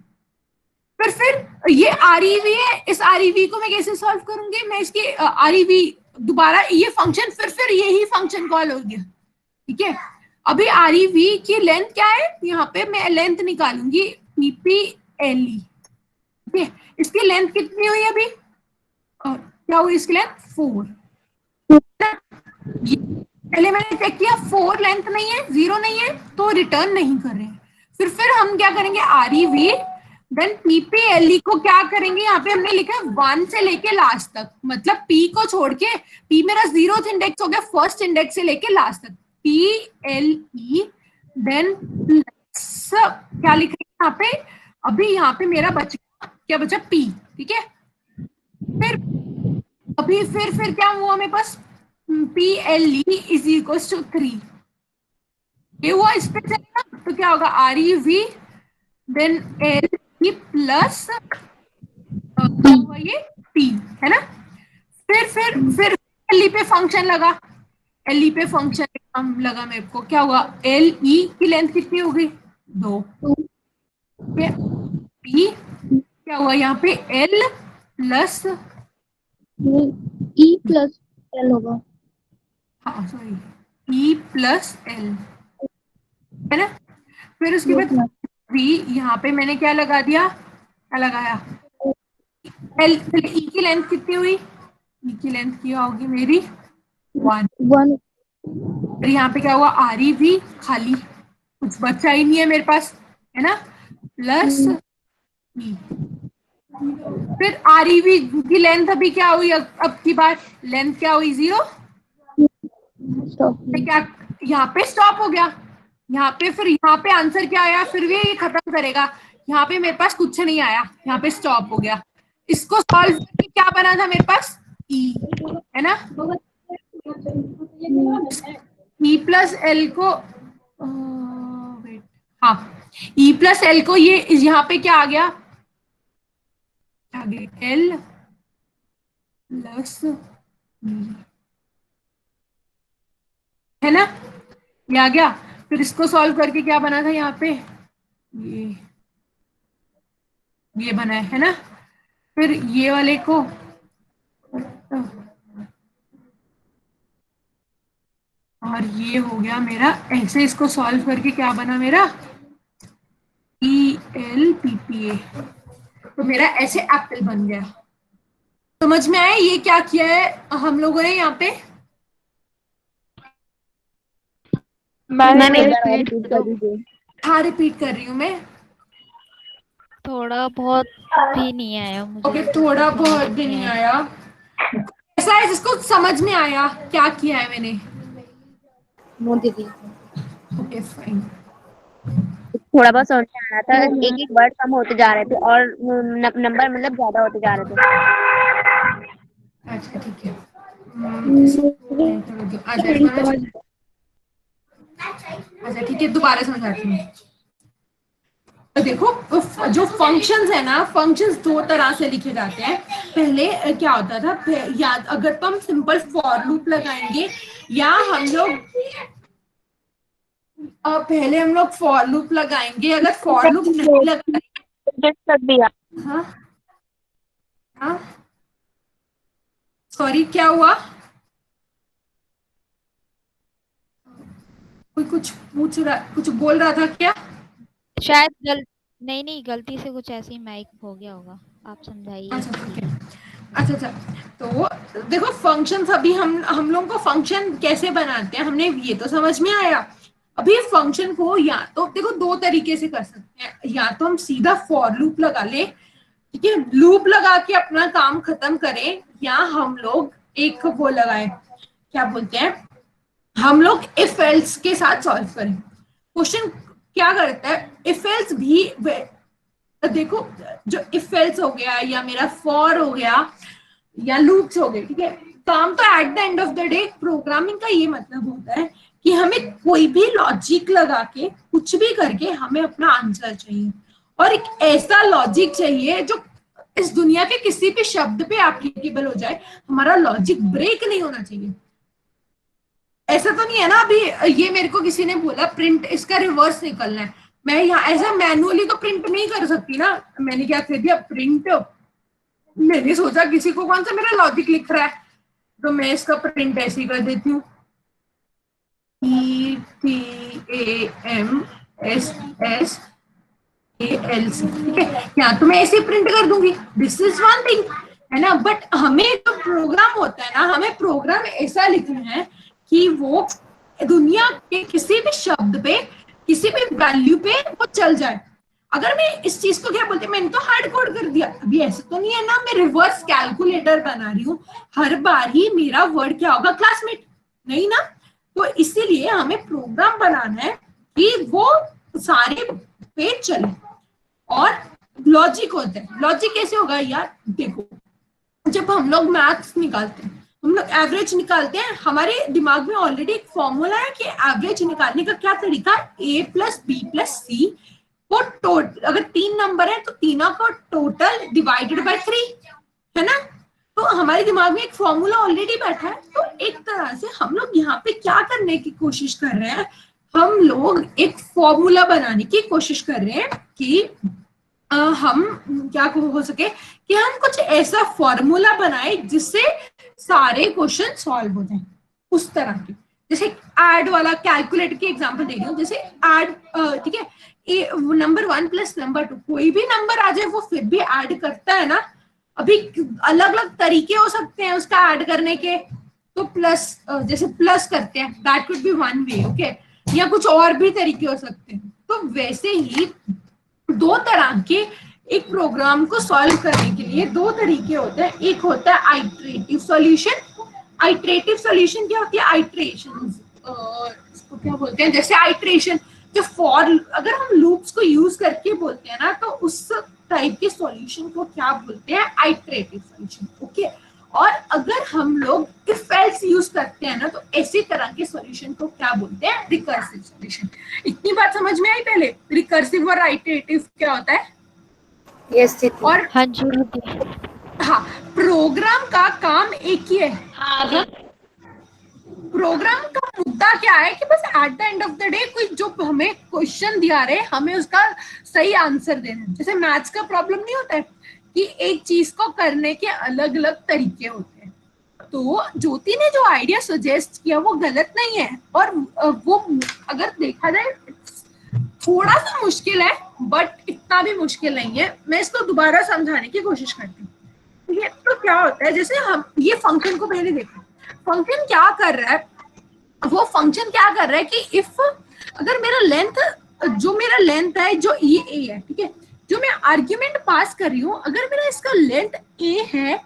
फिर ये आरईवी है, इस आरईवी को मैं कैसे सॉल्व करूंगी, मैं इसकी आरईवी दोबारा, ये फंक्शन फिर यही फंक्शन कॉल हो गया, ठीक है। अभी आरईवी की लेंथ क्या है, यहाँ पे मैं लेंथ निकालूंगी PPLE, ठीक है। इसकी लेंथ कितनी हुई अभी, क्या हुई इसकी लेंथ 4। पहले मैंने चेक किया 4 लेंथ नहीं है, 0 नहीं है, तो रिटर्न नहीं कर रहे हैं। फिर हम क्या करेंगे, आरईवी देन PPLE को क्या करेंगे, यहाँ पे हमने लिखा है 1 से लेके लास्ट तक, मतलब P को छोड़ के, P मेरा 0th इंडेक्स हो गया, फर्स्ट इंडेक्स से लेके लास्ट तक, PLE देन प्लस क्या लिखा है यहाँ पे, अभी यहाँ पे मेरा क्या बचा P, ठीक है। फिर अभी फिर क्या हुआ मेरे पास, PLE इज इक्वल्स टू 3, ये हुआ, इस पे चलेगा तो क्या होगा, REV देन LE प्लस क्या हुआ ये P, है ना। फिर LE पे फंक्शन लगा, LE पे फंक्शन लगा मेरे को, क्या हुआ, LE की लेंथ कितनी हो गई, 2, P क्या हुआ यहाँ पे L plus E plus L होगा, हाँ सॉरी E प्लस एल, है ना। फिर उसके बाद V, यहाँ पे मैंने क्या लगा दिया, क्या लगाया, एल। E की लेंथ कितनी हुई, E की लेंथ क्या होगी मेरी 1। और यहाँ पे क्या हुआ, RE भी खाली, कुछ बचा ही नहीं है मेरे पास, है ना, प्लस E। फिर REV की लेंथ अभी क्या हुई, अब की बार लेंथ क्या हुई 0, क्या यहाँ पे स्टॉप हो गया, यहाँ पे फिर यहाँ पे आंसर क्या आया, फिर भी ये खत्म करेगा, यहाँ पे मेरे पास कुछ नहीं आया, यहाँ पे स्टॉप हो गया। इसको सॉल्व करके क्या बना था मेरे पास, E, है ना। E प्लस एल को वेट, हाँ, E प्लस एल को ये यहाँ पे क्या आ गया, एल प्लस, है ना, ये आ गया। फिर इसको सॉल्व करके क्या बना था यहाँ पे, ये बना है ना। फिर ये वाले को और ये हो गया मेरा, ऐसे इसको सॉल्व करके क्या बना मेरा, ELPPA, तो मेरा ऐसे एप्पल बन गया। समझ में आया ये क्या किया है हम लोगों ने यहाँ पे। मैम एक बार और रिपीट कर दीजिए। हाँ रिपीट कर रही हूँ मैं, थोड़ा बहुत भी नहीं आया मुझे। ओके, थोड़ा बहुत भी नहीं आया, ऐसा है जिसको समझ में आया क्या किया है मैंने। ओके फाइन, थोड़ा बहुत समझ में आ रहा था, एक एक वर्ड कम होते जा रहे थे और नंबर मतलब ज्यादा होते जा रहे थे। अच्छा ठीक है, अच्छा ठीक है, दोबारा समझाती हूँ। तो देखो जो फंक्शंस है ना, फंक्शंस दो तरह से लिखे जाते हैं। पहले क्या होता था, याद अगर तो हम सिंपल फॉर लूप लगाएंगे, या हम लोग पहले हम लोग फॉर लूप लगाएंगे, अगर फॉर लूप नहीं लगाएंगे, हाँ हाँ सॉरी क्या हुआ, कोई कुछ पूछ रहा, कुछ बोल रहा था क्या, शायद नहीं गलती से कुछ ऐसे ही माइक हो गया होगा, आप समझाइए। अच्छा ठीक है, अच्छा तो देखो फंक्शंस, अभी हम लोगों को फंक्शन कैसे बनाते हैं हमने ये तो समझ में आया। अभी फंक्शन को या तो देखो दो तरीके से कर सकते हैं, या तो हम सीधा फॉर लूप लगा ले, ठीक है, लूप लगा के अपना काम खत्म करें, या हम लोग एक वो लगाए, क्या बोलते हैं, हम लोग इफ एल्स के साथ सॉल्व करें। क्वेश्चन क्या करता है, इफ एल्स भी देखो, जो इफ एल्स हो गया या मेरा फॉर हो गया या लूप्स हो गए, ठीक है, काम तो at the end of the day programming का ये मतलब होता है कि हमें कोई भी लॉजिक लगा के कुछ भी करके हमें अपना आंसर चाहिए, और एक ऐसा लॉजिक चाहिए जो इस दुनिया के किसी भी शब्द पे एप्लीकेबल हो जाए, हमारा लॉजिक ब्रेक नहीं होना चाहिए। ऐसा तो नहीं है ना, अभी ये मेरे को किसी ने बोला प्रिंट इसका रिवर्स निकलना है, मैं यहाँ ऐसा मैनुअली तो प्रिंट नहीं कर सकती ना, मैंने क्या कर दिया प्रिंट, मैंने सोचा किसी को कौन सा मेरा लॉजिक लिख रहा है, तो मैं इसका प्रिंट ऐसे कर देती हूँ, ETAMSSALC, ठीक है, या तो मैं ऐसे प्रिंट कर दूंगी, दिस इज वन थिंग, है ना। बट हमें जो प्रोग्राम होता है ना, हमें प्रोग्राम ऐसा लिखना है कि वो दुनिया के किसी भी शब्द पे, किसी भी वैल्यू पे वो चल जाए। अगर मैं इस चीज को क्या बोलते हैं, मैंने तो हार्ड कोड कर दिया, अभी ऐसे तो नहीं है ना मैं रिवर्स कैलकुलेटर बना रही हूँ, हर बार ही मेरा वर्ड क्या होगा क्लासमेट, नहीं ना। तो इसीलिए हमें प्रोग्राम बनाना है कि वो सारे पे चले, और लॉजिक होता है, लॉजिक कैसे होगा यार, देखो जब हम लोग मैथ्स निकालते हैं, हम लोग एवरेज निकालते हैं, हमारे दिमाग में ऑलरेडी एक फॉर्मूला है कि एवरेज निकालने का क्या तरीका, A प्लस बी प्लस सी को टोटल, अगर 3 नंबर है तो तीनों का टोटल डिवाइडेड बाय 3, है ना। तो हमारे दिमाग में एक फॉर्मूला ऑलरेडी बैठा है, तो एक तरह से हम लोग यहाँ पे क्या करने की कोशिश कर रहे हैं, हम लोग एक फॉर्मूला बनाने की कोशिश कर रहे हैं कि हम क्या हो सके कि हम कुछ ऐसा फॉर्मूला बनाए जिससे सारे क्वेश्चन सॉल्व हो जाए, उस तरह के। जैसे ऐड वाला कैलकुलेटर की एग्जांपल दे रही हूँ, जैसे ऐड, ठीक है, नंबर 1 प्लस नंबर 2, कोई भी नंबर आ जाए वो फिर भी ऐड करता है ना। अभी अलग अलग तरीके हो सकते हैं उसका ऐड करने के, तो प्लस, जैसे प्लस करते हैं, that could be one way, okay, या कुछ और भी तरीके हो सकते हैं। तो वैसे ही दो तरह के एक प्रोग्राम को सॉल्व करने के लिए दो तरीके होते हैं। एक होता है आइटरेटिव सॉल्यूशन। आइटरेटिव सॉल्यूशन क्या होती है? आइटरेशन, इसको क्या बोलते हैं, जैसे आइटरेशन जो फॉर, अगर हम लूप्स को यूज करके बोलते हैं ना, तो उस टाइप के सॉल्यूशन को क्या बोलते हैं? Iterative solution, okay. और अगर हम लोग इफ एल्स यूज करते हैं ना, तो ऐसी तरह के सॉल्यूशन को क्या बोलते हैं? Recursive solution. इतनी बात समझ में आई पहले? रिकर्सिव और आइटरेटिव क्या होता है? यस और हाँ जी, हाँ, प्रोग्राम का काम एक ही है। हाँ प्रोग्राम का मुद्दा क्या है कि बस at the end of the day कोई जो हमें क्वेश्चन दिया रहे, हमें उसका सही आंसर देना है। जैसे मैथ्स का प्रॉब्लम नहीं होता है कि एक चीज को करने के अलग अलग तरीके होते हैं। तो ज्योति ने जो आइडिया सजेस्ट किया वो गलत नहीं है, और वो अगर देखा जाए थोड़ा सा मुश्किल है, बट इतना भी मुश्किल नहीं है। मैं इसको दोबारा समझाने की कोशिश करती हूँ। ठीक है, तो क्या होता है, जैसे हम ये फंक्शन को पहले देखो, फंक्शन क्या कर रहा है? वो फंक्शन क्या कर रहा है कि इफ, अगर मेरा लेंथ, जो मेरा लेंथ है, जो ये ए है, ठीक है, जो मैं आर्ग्यूमेंट पास कर रही हूँ, अगर मेरा इसका लेंथ ए है,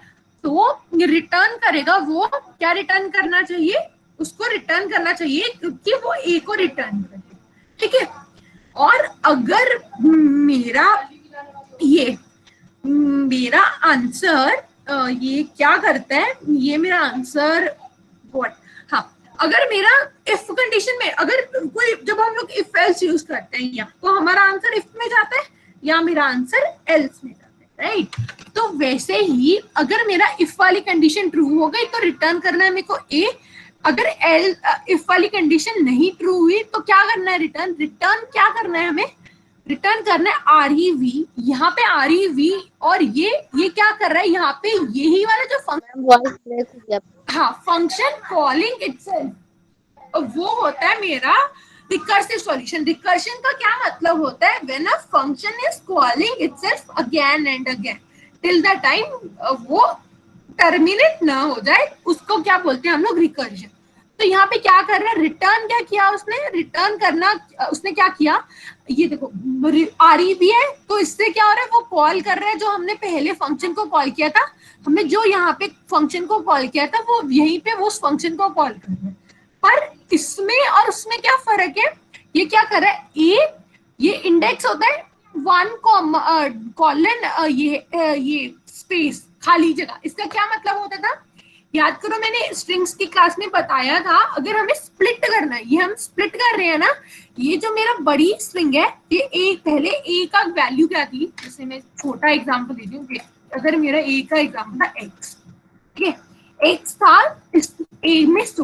तो रिटर्न करेगा वो क्या रिटर्न करना चाहिए? उसको रिटर्न करना चाहिए क्योंकि वो ए को रिटर्न करे, ठीक है। और अगर मेरा आंसर ये क्या करता है, ये मेरा आंसर व्हाट, हाँ, अगर मेरा इफ कंडीशन में, अगर कोई, जब हम लोग इफ एल्स यूज करते हैं, या तो हमारा आंसर इफ में जाता है या मेरा आंसर एल्स में जाता है, राइट। तो वैसे ही अगर मेरा इफ वाली कंडीशन ट्रू हो गई तो रिटर्न करना है मेरे को ए, अगर एल इफ वाली कंडीशन नहीं ट्रू हुई तो क्या करना है? रिटर्न क्या करना है हमें? रिटर्न करना है आर ई वी। यहाँ पे आर ई वी, और ये क्या कर रहा है यहाँ पे? यही वाला जो फंक्शन, हाँ, फंक्शन कॉलिंग इटसेल्फ, वो होता है मेरा रिकर्सिव सॉल्यूशन। रिकर्शन का क्या मतलब होता है? When a function is calling itself again and again till the time वो टर्मिनेट ना हो जाए, उसको क्या बोलते हैं हम लोग? रिकर्जन। तो यहाँ पे क्या कर रहा है? रिटर्न क्या किया उसने? रिटर्न करना, उसने क्या किया? ये देखो, आर ई बी है, तो इससे क्या हो रहा है? वो कॉल कर रहा है जो हमने पहले फंक्शन को कॉल किया था। हमने जो यहाँ पे फंक्शन को कॉल किया था, वो यहीं पे वो उस फंक्शन को कॉल कर रहा है। पर इसमें और उसमें क्या फर्क है? ये क्या कर रहा है? ये इंडेक्स होता है 1 कॉलन, ये स्पेस, खाली जगह। इसका क्या मतलब होता था? याद करो, मैंने स्ट्रिंग्स की क्लास में बताया था, अगर हमें स्प्लिट करना है, ये हम स्प्लिट कर रहे हैं ना, ये जो मेरा बड़ी स्ट्रिंग है, ये ए, पहले ए का वैल्यू क्या थी? जैसे मैं छोटा एग्जांपल देती हूँ, अगर मेरा ए का एग्जांपल था एक्स, ठीक है, एक्स था इस ए में सो,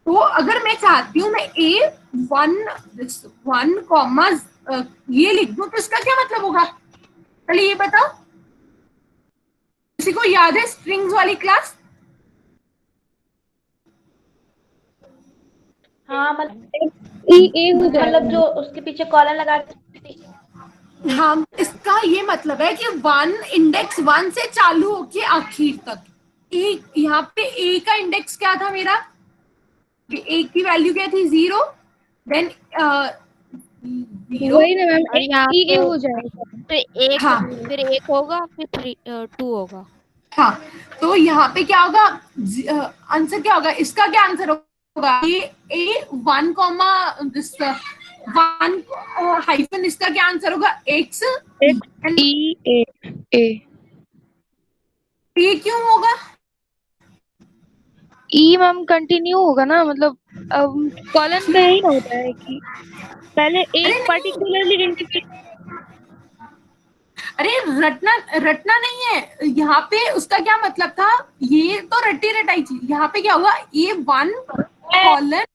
तो अगर मैं चाहती हूँ मैं ए 1 कॉमा ये लिख दूं, तो इसका क्या मतलब होगा? पहले ये बताओ, किसी को याद है स्ट्रिंग्स वाली क्लास? हाँ, मतलब जो उसके पीछे कॉलन लगा के, हाँ, इसका ये मतलब है कि 1 इंडेक्स 1 से चालू होके आखिर तक। ए, यहाँ पे ए का इंडेक्स क्या था मेरा? ए की वैल्यू क्या थी? 0, देन वही ना मैम, ए हो जाएगा, फिर एक, हाँ, फिर एक होगा, फिर 2 होगा। हाँ, तो यहाँ पे क्या होगा? आंसर क्या होगा? इसका क्या आंसर होगा? ये ए 1 कॉमा 1 हाइफन, इसका क्या आंसर होगा? एक्स ई ए ए क्यों होगा? ई मैम कंटिन्यू होगा ना, मतलब कॉलन पे ही होता है कि पहले एक पर्टिकुलरली इंडिकेट। अरे रटना नहीं है यहाँ पे। उसका क्या मतलब था? ये तो रटी रटाई चीज। यहाँ पे क्या हुआ? ये 1 कॉलन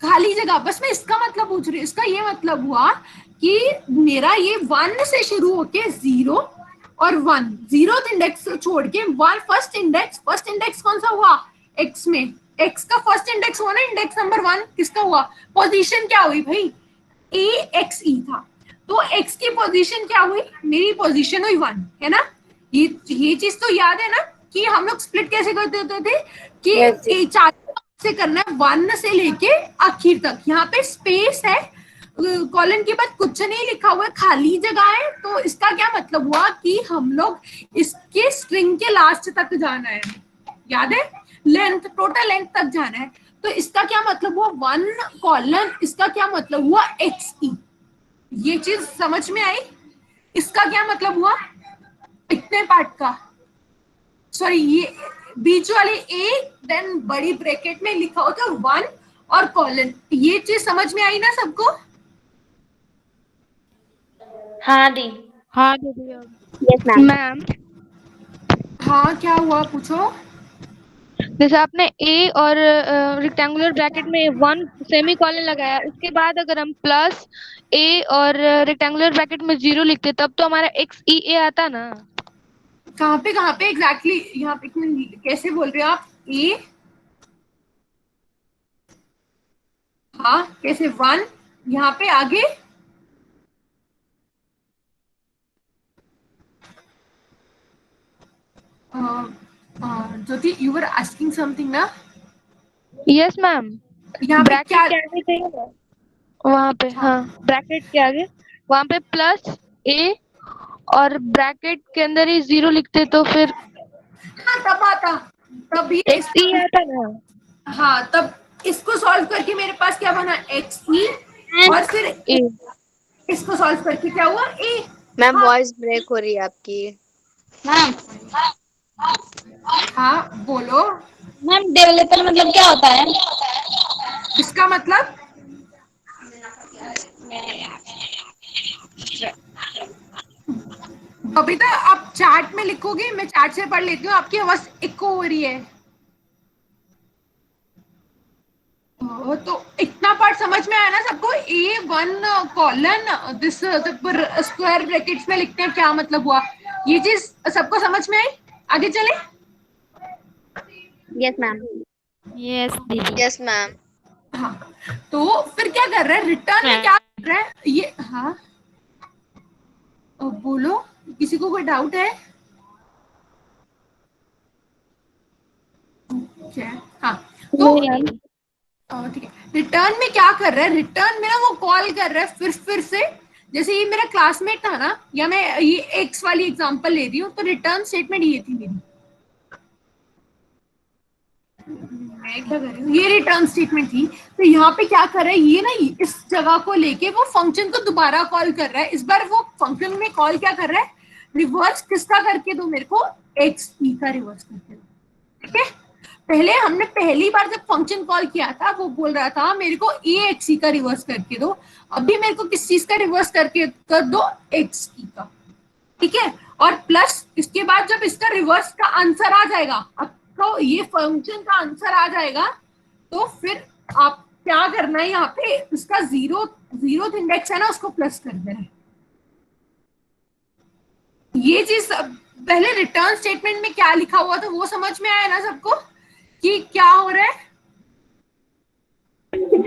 खाली जगह, बस मैं इसका मतलब पूछ रही हूँ। इसका ये मतलब हुआ कि मेरा ये 1 से शुरू होके 0 और 1, 0th इंडेक्स छोड़ के 1 फर्स्ट इंडेक्स कौन सा हुआ? एक्स में, एक्स का फर्स्ट इंडेक्स हुआ ना, इंडेक्स नंबर 1 किसका हुआ, पोजीशन क्या हुई भाई, ए एक्स ई था, तो एक्स की पोजीशन क्या हुई, मेरी पोजीशन हुई 1, है ना। ये चीज तो याद है ना कि हम लोग स्प्लिट कैसे करते होते थे कि चार से करना है 1 से लेके आखिर तक, यहाँ पे स्पेस है, कॉलन के बाद कुछ नहीं लिखा हुआ है, खाली जगह है, तो इसका क्या मतलब हुआ कि हम लोग इसके स्ट्रिंग के लास्ट तक जाना है, याद है, लेंथ, टोटल लेंथ तक जाना है, तो इसका क्या मतलब हुआ 1 कॉलन, इसका क्या मतलब हुआ एक्स ई, ये चीज समझ में आई। इसका क्या मतलब हुआ, इतने पार्ट का, सॉरी ये बीच वाले ए, देन बड़ी ब्रैकेट में लिखा होता है 1 और कॉलन, ये चीज समझ में आई ना सबको। हाँ दी। हाँ दीदी। Yes ma'am. मैम हाँ क्या हुआ, पूछो। जैसे आपने ए और रेक्टेंगुलर ब्रैकेट में 1 सेमी कॉलन लगाया, उसके बाद अगर हम प्लस ए और रेक्टेंगुलर ब्रैकेट में 0 लिखते तब तो हमारा एक्स ई ए आता ना। कहाँ पे एग्जैक्टली यहाँ पे, कैसे बोल रहे हो आप, ए, हाँ कैसे 1 यहाँ पे आगे, ज्योति यू वर आस्किंग समथिंग ना। Yes ma'am. यहाँ पे ब्रैकेट क्या, के आगे चाहिए ना, वहाँ पे, हाँ ब्रैकेट के आगे वहाँ पे प्लस ए और ब्रैकेट के अंदर ही 0 लिखते तो फिर हाँ तब आता, तब ये एक्स ई आता ना। हाँ तब इसको सॉल्व करके मेरे पास क्या बना, एक्स ई, और फिर ए इसको सॉल्व करके क्या हुआ, ए। मैम वॉइस ब्रेक हो रही है आपकी। मैम हाँ बोलो। मैम डेवलपर मतलब क्या होता है? इसका मतलब, बबीता आप चैट में लिखोगे, मैं चैट से पढ़ लेती हूँ, आपकी आवाज इको हो रही है। तो इतना पार्ट समझ में आया ना सबको, A1 colon, this square brackets में लिखते हैं क्या मतलब हुआ, ये चीज सबको समझ में आई। आगे चले। Yes ma'am. यस दीदी। Yes ma'am. हाँ तो फिर क्या कर रहा है, रिटर्न में क्या कर रहा है ये, हाँ बोलो, किसी को कोई डाउट है क्या, हाँ तो ठीक है, रिटर्न में क्या कर रहा है, रिटर्न में ना वो कॉल कर रहा है फिर से, जैसे ये मेरा क्लासमेट था ना, या मैं ये एक्स वाली एग्जांपल ले रही हूँ, तो रिटर्न स्टेटमेंट ये थी मेरी, मैं क्या कर रही हूँ, ये रिटर्न स्टेटमेंट थी, तो यहाँ पे क्या कर रहा है ये ना, इस जगह को लेके वो फंक्शन को दोबारा कॉल कर रहा है, इस बार वो फंक्शन में कॉल क्या कर रहा है, रिवर्स किसका करके दो मेरे को, एक्स ई का रिवर्स करके दो, ठीक है। पहले हमने पहली बार जब फंक्शन कॉल किया था वो बोल रहा था मेरे को ए एक्स ई का रिवर्स करके दो, अभी मेरे को किस चीज का रिवर्स करके कर दो, एक्स ई का, ठीक है। और प्लस इसके बाद जब इसका रिवर्स का आंसर आ जाएगा, तो ये फंक्शन का आंसर आ जाएगा, तो फिर आप क्या करना है, यहाँ पे इसका जीरो इंडेक्स है ना, उसको प्लस कर देना है। ये चीज पहले रिटर्न स्टेटमेंट में क्या लिखा हुआ था वो समझ में आया ना सबको कि क्या हो रहा है।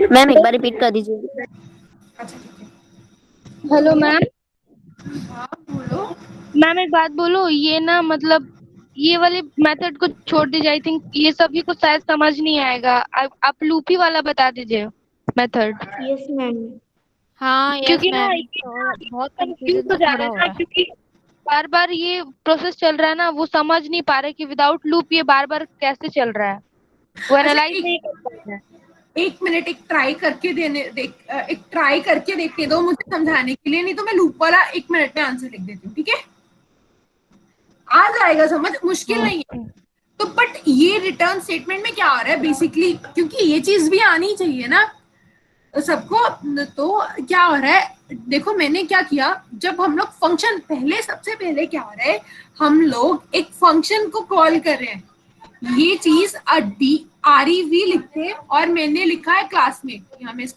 मैम एक बार रिपीट कर दीजिए। Hello ma'am. हाँ बोलो। मैम एक बात बोलो, ये ना मतलब ये वाले मेथड को छोड़ दीजिए, आई थिंक ये सभी को शायद समझ नहीं आएगा, आप लूपी वाला बता दीजिए मेथड। Yes ma'am. हाँ क्योंकि यस ना मैम, ये बहुत कंफ्यूज कंफ्यूजन हो तो जा थोड़ा रहा हो है रहा ना, है। क्योंकि बार बार ये प्रोसेस चल रहा है ना, वो समझ नहीं पा रहे कि विदाउट लूप ये बार बार कैसे चल रहा है, वो एनालाइज नहीं कर पा रहे हैं। एक मिनट, एक ट्राई करके देखने दो मुझे समझाने के लिए, नहीं तो मैं लूप वाला 1 मिनट में आंसर लिख देती हूँ, ठीक है, आ जाएगा समझ, मुश्किल नहीं है। तो बट ये रिटर्न स्टेटमेंट में क्या आ रहा है बेसिकली, क्योंकि ये चीज भी आनी चाहिए ना सबको, तो क्या हो रहा है, देखो मैंने क्या किया, जब हम लोग फंक्शन सबसे पहले क्या हो रहा है, हम लोग एक फंक्शन को कॉल कर रहे हैं, ये चीज REV लिखते हैं, और मैंने लिखा है क्लासमेट,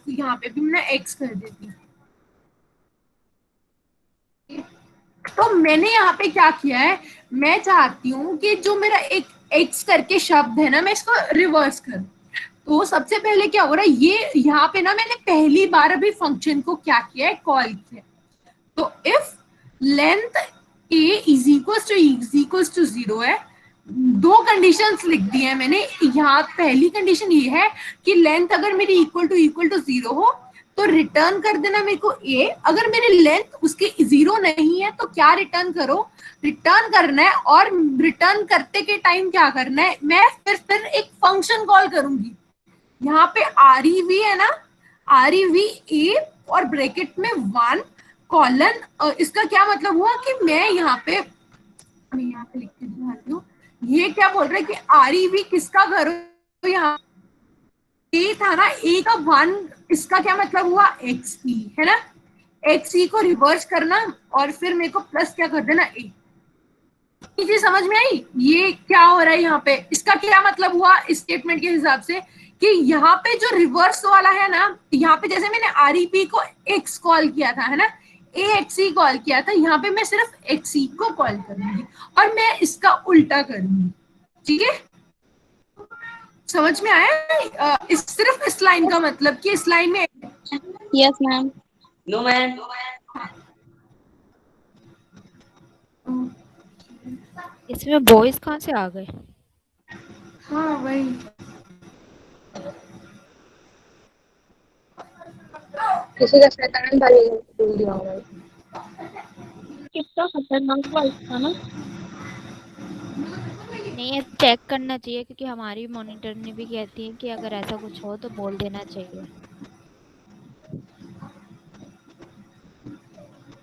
यहाँ पे भी मैं एक्स कर देती हूँ। तो मैंने यहाँ पे क्या किया है, मैं चाहती हूँ कि जो मेरा एक एक्स करके शब्द है ना, मैं इसको रिवर्स करूँ, तो सबसे पहले क्या हो रहा है, ये यहाँ पे ना मैंने पहली बार अभी फंक्शन को क्या किया है, कॉल किया। तो if length a is equal to 0 है, दो कंडीशंस लिख दी है मैंने यहाँ। पहली कंडीशन ये है कि लेंथ अगर मेरी इक्वल टू 0 हो तो रिटर्न कर देना मेरे को a। अगर मेरी लेंथ उसके 0 नहीं है तो क्या रिटर्न करो, रिटर्न करना है। और रिटर्न करते के टाइम क्या करना है, मैं फिर एक फंक्शन कॉल करूंगी। यहाँ पे REV है ना, REV a और ब्रैकेट में 1 कॉलन। इसका क्या मतलब हुआ कि मैं यहाँ पे लिख के दिखाती हूँ। ये क्या बोल रहा है कि REV किसका करो, यहाँ a था ना, a का 1, इसका क्या मतलब हुआ, XE है ना। XE को रिवर्स करना और फिर मेरे को प्लस क्या कर देना, a। चीज समझ में आई, ये क्या हो रहा है यहाँ पे, इसका क्या मतलब हुआ इस स्टेटमेंट के हिसाब से कि यहाँ पे जो रिवर्स वाला है ना, यहाँ पे जैसे मैंने REP को x कॉल किया था है ना, AXE कॉल किया था, यहाँ पे मैं सिर्फ XE को कॉल करूंगी और मैं इसका उल्टा करूंगी। ठीक है, समझ में आया सिर्फ इस लाइन का मतलब कि इस लाइन में। Yes ma'am. No ma'am. इसमें बॉयज कहाँ से आ गए? हाँ वही, किसी का शैतान भाई बोल दिया होगा। कितना खतरनाक वॉइस था ना। नहीं, ये चेक करना चाहिए क्योंकि हमारी मॉनिटर ने भी कहती है कि अगर ऐसा कुछ हो तो बोल देना चाहिए।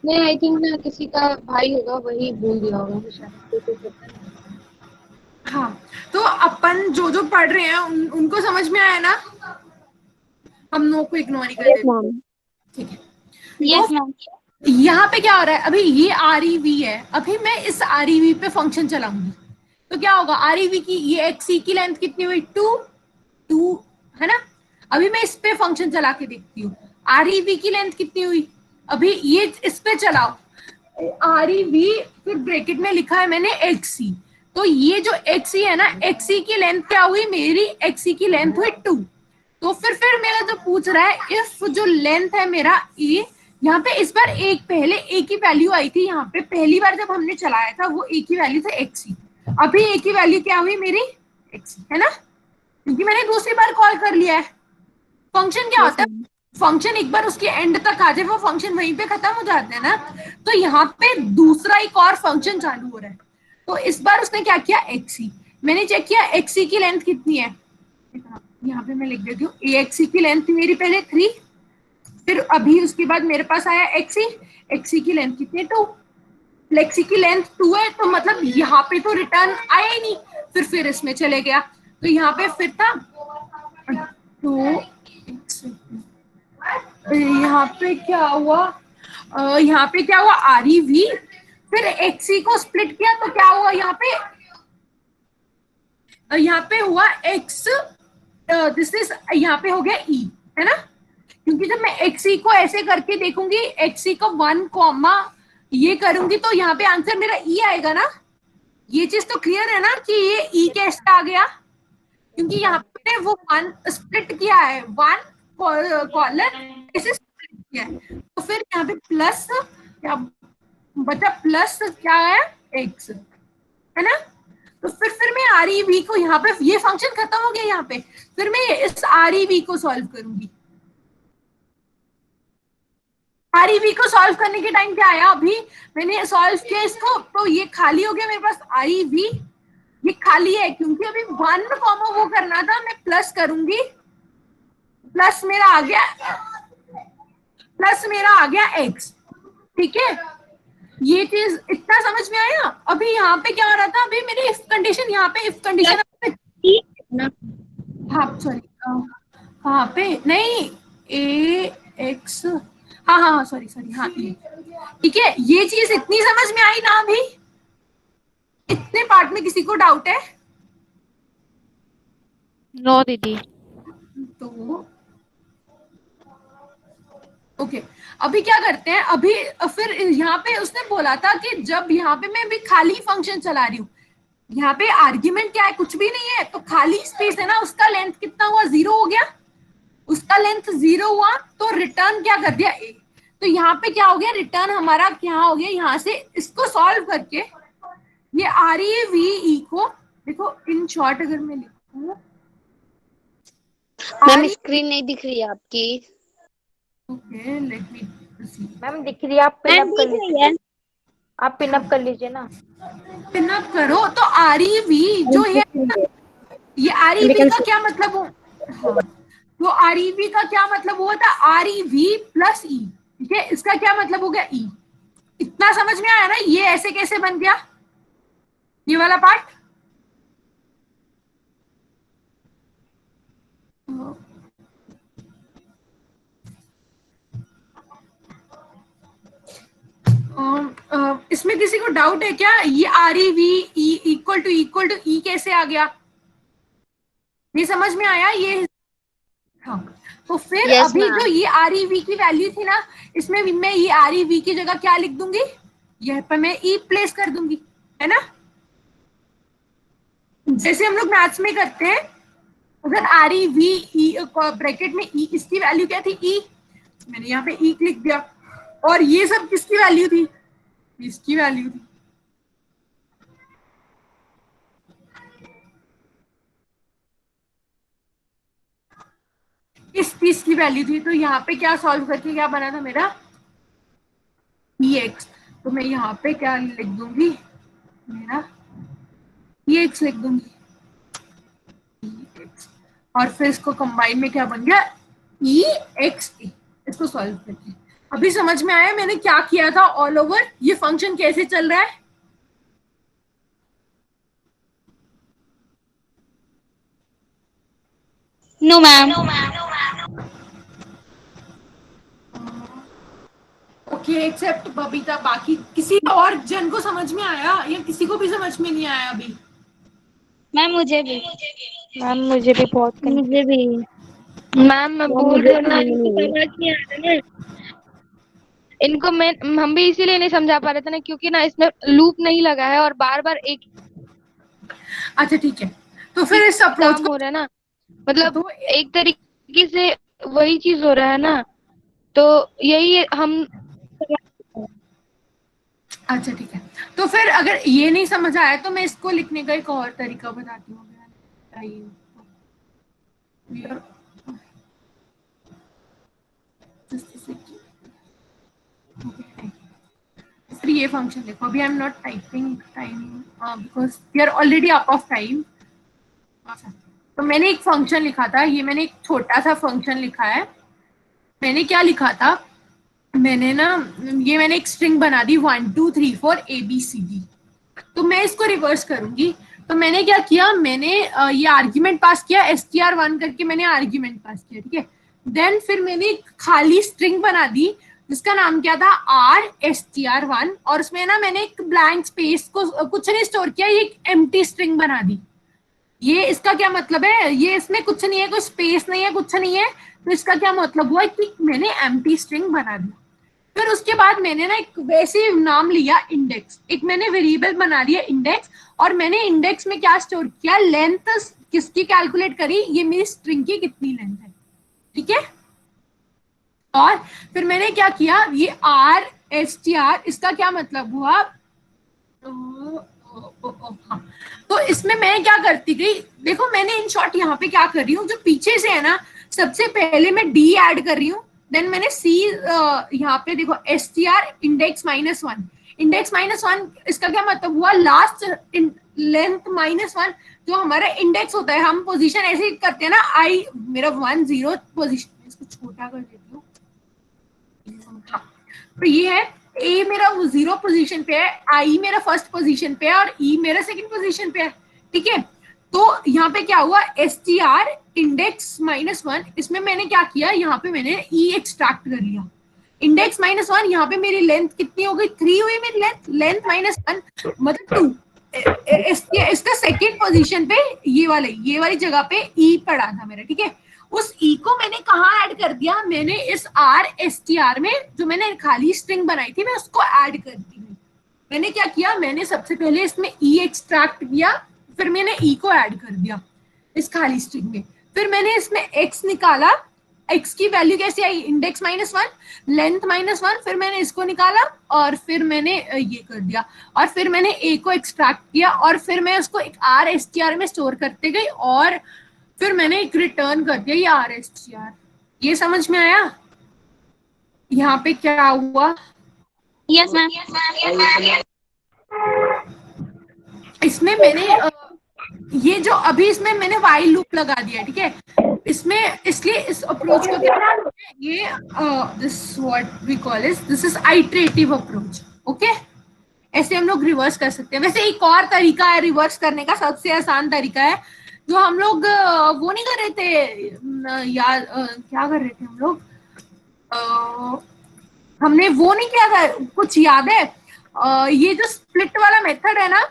नहीं, आई थिंक ना किसी का भाई होगा, वही बोल दिया होगा शायद। हाँ तो अपन जो जो पढ़ रहे हैं उनको समझ में आया ना, हम नो को इग्नोर नहीं करते। ठीक है, यस मैम। यहाँ पे क्या हो रहा है, अभी ये REV है, अभी मैं इस REV पे फंक्शन चलाऊंगी तो क्या होगा, REV की ये XE की लेंथ कितनी हुई, 2 है ना। अभी मैं इस पे फंक्शन चला के देखती हूँ, REV की लेंथ कितनी हुई, अभी ये इस पे चलाओ, REV फिर ब्रैकेट में लिखा है मैंने XE। तो ये जो XE है ना, XE की लेंथ क्या हुई, मेरी XE की लेंथ हुई 2। तो फिर मेरा जो पूछ रहा है, इफ जो लेंथ है मेरा A, यहाँ पे इस बार एक पहले A की वैल्यू आई थी, यहाँ पे पहली बार जब हमने चलाया था वो A की वैल्यू था XE। अभी A की वैल्यू क्या हुई मेरी, XE है ना, क्योंकि मैंने दूसरी बार कॉल कर लिया है। फंक्शन क्या होता है, फंक्शन एक बार उसके एंड तक आ जाए वो फंक्शन वहीं पे खत्म हो जाता है ना। तो यहाँ पे दूसरा एक और फंक्शन चालू हो रहा है। तो इस बार उसने क्या किया, XE। मैंने चेक किया XE की लेंथ कितनी है, यहाँ पे मैं लिख देती हूँ, AXE की लेंथ थी मेरी पहले 3, फिर अभी उसके बाद मेरे पास आया XE की लेंथ कितनी, 2। XE की लेंथ 2 है तो मतलब यहाँ पे तो रिटर्न आया ही नहीं, फिर इसमें चले गया। तो यहाँ पे फिर था 2, यहाँ पे क्या हुआ, यहाँ पे क्या हुआ, REV, फिर XE को स्प्लिट किया तो क्या हुआ, यहाँ पे हुआ X, दिस इज, यहाँ पे हो गया E है ना, क्योंकि जब मैं XE को ऐसे करके देखूंगी, XE को 1 कॉमा ये करूंगी तो यहाँ पे आंसर मेरा E आएगा ना। ये चीज तो क्लियर है ना कि ये E कैसे आ गया, क्योंकि यहाँ पे वो 1 स्प्लिट किया है, 1 कॉलन ऐसे स्प्लिट किया है। तो फिर यहाँ पे प्लस क्या बचा, प्लस क्या है, X है ना। तो फिर मैं REV को यहाँ पे, ये फंक्शन खत्म हो गया यहाँ पे, फिर मैं इस REV को सॉल्व करूंगी। REV को सॉल्व करने के टाइम क्या आया, अभी मैंने सॉल्व किया इसको तो ये खाली हो गया मेरे पास REV, ये खाली है क्योंकि अभी 1 कॉमा वो करना था, मैं प्लस करूंगी, प्लस मेरा आ गया X। ठीक है, ये चीज इतना समझ में आया। अभी यहाँ पे क्या हो रहा था, अभी मेरी इफ कंडीशन, यहाँ पे इफ कंडीशन, हाँ सॉरी, कहाँ पे, नहीं AX, हाँ सॉरी, हाँ ठीक है। ये चीज इतनी समझ में आई ना, अभी इतने पार्ट में किसी को डाउट है? नो दीदी। तो ओके, अभी क्या करते हैं, अभी फिर यहाँ पे उसने बोला था कि जब यहाँ पे मैं अभी खाली फंक्शन चला रही हूँ, यहाँ पे आर्ग्यूमेंट क्या है, कुछ भी नहीं है, तो खाली स्पेस है ना, उसका लेंथ कितना हुआ, 0 हो गया, उसका लेंथ 0 हुआ, तो रिटर्न क्या कर दिया ए। तो यहाँ पे क्या हो गया, रिटर्न हमारा क्या हो गया, यहाँ से इसको सॉल्व करके ये आर ई वी ई को देखो, इन शॉर्ट अगर मैं लिखूं, मैम स्क्रीन नहीं दिख रही है आपकी। ओके लेट मी मैम दिख रही है, आप पिन अप कर लीजिए, आप पिन अप कर लीजिए ना, पिन अप करो। तो आर ई वी जो है, ये आर ई वी का क्या मतलब हो, हाँ, तो आर ई वी का क्या मतलब हुआ था, आर ई वी प्लस ई, ठीक है, इसका क्या मतलब हो गया ई। इतना समझ में आया ना, ये ऐसे कैसे बन गया ये वाला पार्ट। इसमें किसी को डाउट है क्या, ये R E V equal to E कैसे आ गया, ये समझ में आया ये, हाँ। तो फिर Yes, अभी ma'am. जो ये आर ई वी की वैल्यू थी ना, इसमें मैं ये आर ई वी की जगह क्या लिख दूंगी, यहाँ पर मैं ई प्लेस कर दूंगी, है ना, जैसे हम लोग मैथ्स में करते हैं। अगर are E V E bracket में ई, इसकी वैल्यू क्या थी ई, मैंने यहाँ पे ई लिख दिया, और ये सब किसकी वैल्यू थी, इसकी वैल्यू थी। इस पीस की वैल्यू थी, तो यहाँ पे क्या सॉल्व करके क्या बना था मेरा ई एक्स, तो मैं यहाँ पे क्या लिख दूंगी, मेरा ई एक्स लिख दूंगी, और फिर इसको कंबाइन में क्या बन गया ई एक्स ए, इसको सॉल्व करके। अभी समझ में आया मैंने क्या किया था, ऑल ओवर ये फंक्शन कैसे चल रहा है। No ma'am. Okay except Babita, बाकी किसी और जन को समझ में आया या किसी को भी समझ में नहीं आया अभी। मैम मुझे भी। मैम मुझे भी बहुत मुझे भी। मैम मैं बोल रही हूँ ना, इनको समझ नहीं आ रहा ना, इनको हम भी इसीलिए नहीं समझा पा रहे थे ना, क्योंकि ना इसमें लूप नहीं लगा है और बार बार एक, अच्छा ठीक है, तो फिर इस अप्रोच काम हो रहा है ना, मतलब तो एक तरीके से वही चीज हो रहा है ना, तो यही हम। अच्छा ठीक है, तो फिर अगर ये नहीं समझ आया तो मैं इसको लिखने का एक और तरीका बताती हूँ। फिर ये फंक्शन देखो, अभी I am not typing time because we are already out of time. तो मैंने एक फंक्शन लिखा था, ये मैंने एक छोटा सा फंक्शन लिखा है। मैंने क्या लिखा था, मैंने ना ये मैंने एक स्ट्रिंग बना दी 1 2 3 4 ABCD। तो मैं इसको रिवर्स करूंगी, तो मैंने क्या किया, मैंने ये आर्ग्यूमेंट पास किया str1 करके, मैंने आर्ग्यूमेंट पास किया, ठीक है। देन फिर मैंने एक खाली स्ट्रिंग बना दी जिसका नाम क्या था rstr1, और उसमें ना मैंने एक ब्लैंक स्पेस को कुछ नहीं स्टोर किया, ये एक एम्प्टी स्ट्रिंग बना दी। ये इसका क्या मतलब है, ये इसमें कुछ नहीं है, कोई स्पेस नहीं है, कुछ नहीं है, तो इसका क्या मतलब हुआ कि मैंने एम्प्टी स्ट्रिंग बना दी। फिर उसके बाद मैंने ना एक वैसे नाम लिया इंडेक्स, एक मैंने वेरिएबल बना दिया इंडेक्स, और मैंने इंडेक्स में क्या स्टोर किया, लेंथ किसकी कैलकुलेट करी, ये मेरी स्ट्रिंग की कितनी लेंथ है, ठीक है। और फिर मैंने क्या किया, ये rstr इसका क्या मतलब हुआ, तो इसमें मैं क्या करती गई, देखो मैंने इन शॉर्ट यहाँ पे क्या कर रही हूँ, जो पीछे से है ना, सबसे पहले मैं d ऐड कर रही हूँ, देन मैंने c यहाँ पे देखो str इंडेक्स -1, इंडेक्स -1 इसका क्या मतलब हुआ, लास्ट लेंथ -1 जो हमारा इंडेक्स होता है। हम पोजीशन ऐसे ही करते हैं ना, आई मेरा 1 0 पोजीशन, इसको छोटा कर देती हूँ, तो ये है ए मेरा 0 पोजीशन पे है, आई मेरा फर्स्ट पोजीशन पे है, और ई मेरा सेकंड पोजीशन पे है, ठीक है। तो यहाँ पे क्या हुआ, str इंडेक्स -1, इसमें मैंने क्या किया, यहाँ पे मैंने ई एक्सट्रैक्ट कर लिया, इंडेक्स -1, यहाँ पे मेरी लेंथ कितनी हो गई, 3 हुई मेरी लेंथ -1 मतलब 2। इसका सेकंड पोजीशन पे ये वाली जगह पे ई पड़ा था मेरा, ठीक है। उस ई को मैंने कहाँ ऐड कर दिया, मैंने इस rstr में जो मैंने खाली स्ट्रिंग बनाई थी मैं उसको ऐड कर दी, मैंने क्या किया, मैंने सबसे पहले इसमें ई एक्सट्रैक्ट किया, फिर मैंने ई को ऐड कर दिया इस खाली स्ट्रिंग में, फिर मैंने इसमें एक्स निकाला, एक्स की वैल्यू कैसे आई, इंडेक्स -1, लेंथ -1, फिर मैंने इसको निकाला और फिर मैंने ये कर दिया, और फिर मैंने ए को एक्सट्रैक्ट किया और फिर मैं उसको एक RSTR में स्टोर करते गई और फिर मैंने एक रिटर्न कर दिया ये RSTR। ये समझ में आया यहाँ पे क्या हुआ? Yes ma'am. इसमें मैंने ये जो अभी इसमें मैंने वाइल लूप लगा दिया, ठीक है, इसमें इसलिए इस अप्रोच को क्या ये this what we call this is iterative approach. Okay, ऐसे हम लोग रिवर्स कर सकते हैं। वैसे एक और तरीका है रिवर्स करने का, सबसे आसान तरीका है, जो हम लोग वो नहीं कर रहे थे यार, क्या कर रहे थे हम लोग, हमने वो नहीं किया था, कुछ याद है? ये जो स्प्लिट वाला मेथड है ना,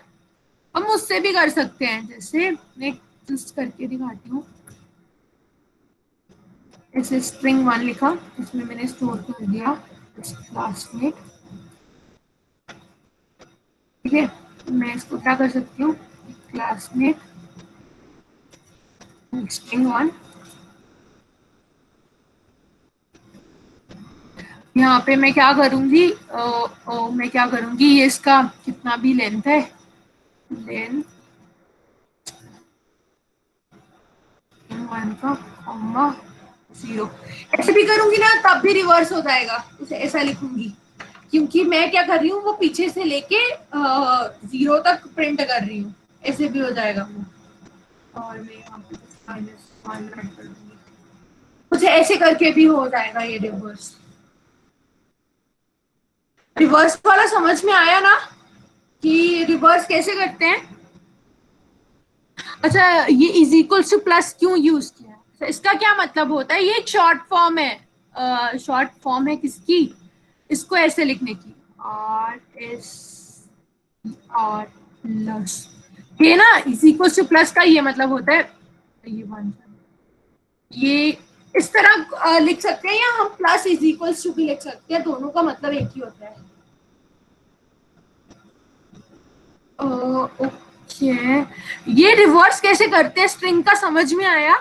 हम उससे भी कर सकते हैं। जैसे मैं जस्ट करके दिखाती हूँ, ऐसे स्ट्रिंग 1 लिखा, इसमें मैंने स्टोर कर दिया क्लासमेट, ठीक है, मैं इसको क्या कर सकती हूँ, क्लासमेट स्ट्रिंग 1, यहाँ पे मैं क्या करूंगी, मैं क्या करूंगी, ये इसका कितना भी लेंथ है, लेंथ 1 का कॉमा 0, ऐसे भी करूंगी ना तब भी रिवर्स हो जाएगा, उसे ऐसा लिखूंगी, क्योंकि मैं क्या कर रही हूँ, वो पीछे से लेके 0 तक प्रिंट कर रही हूँ, ऐसे भी हो जाएगा वो। और मैं यहाँ पे -1 ऐड कर दूंगी, कुछ ऐसे करके भी हो जाएगा ये रिवर्स। रिवर्स वाला समझ में आया ना कि रिवर्स कैसे करते हैं? अच्छा, ये इज इक्वल्स टू प्लस क्यों यूज किया है? इसका क्या मतलब होता है? ये एक शॉर्ट फॉर्म है, शॉर्ट फॉर्म है किसकी, इसको ऐसे लिखने की, RSR प्लस, ये ना इज इक्वल्स टू प्लस का ये मतलब होता है, ये 1, ये इस तरह लिख सकते हैं, या हम प्लस इज इक्वल्स टू भी लिख सकते हैं, दोनों का मतलब एक ही होता है। ओके, ये रिवर्स कैसे करते हैं स्ट्रिंग का समझ में आया?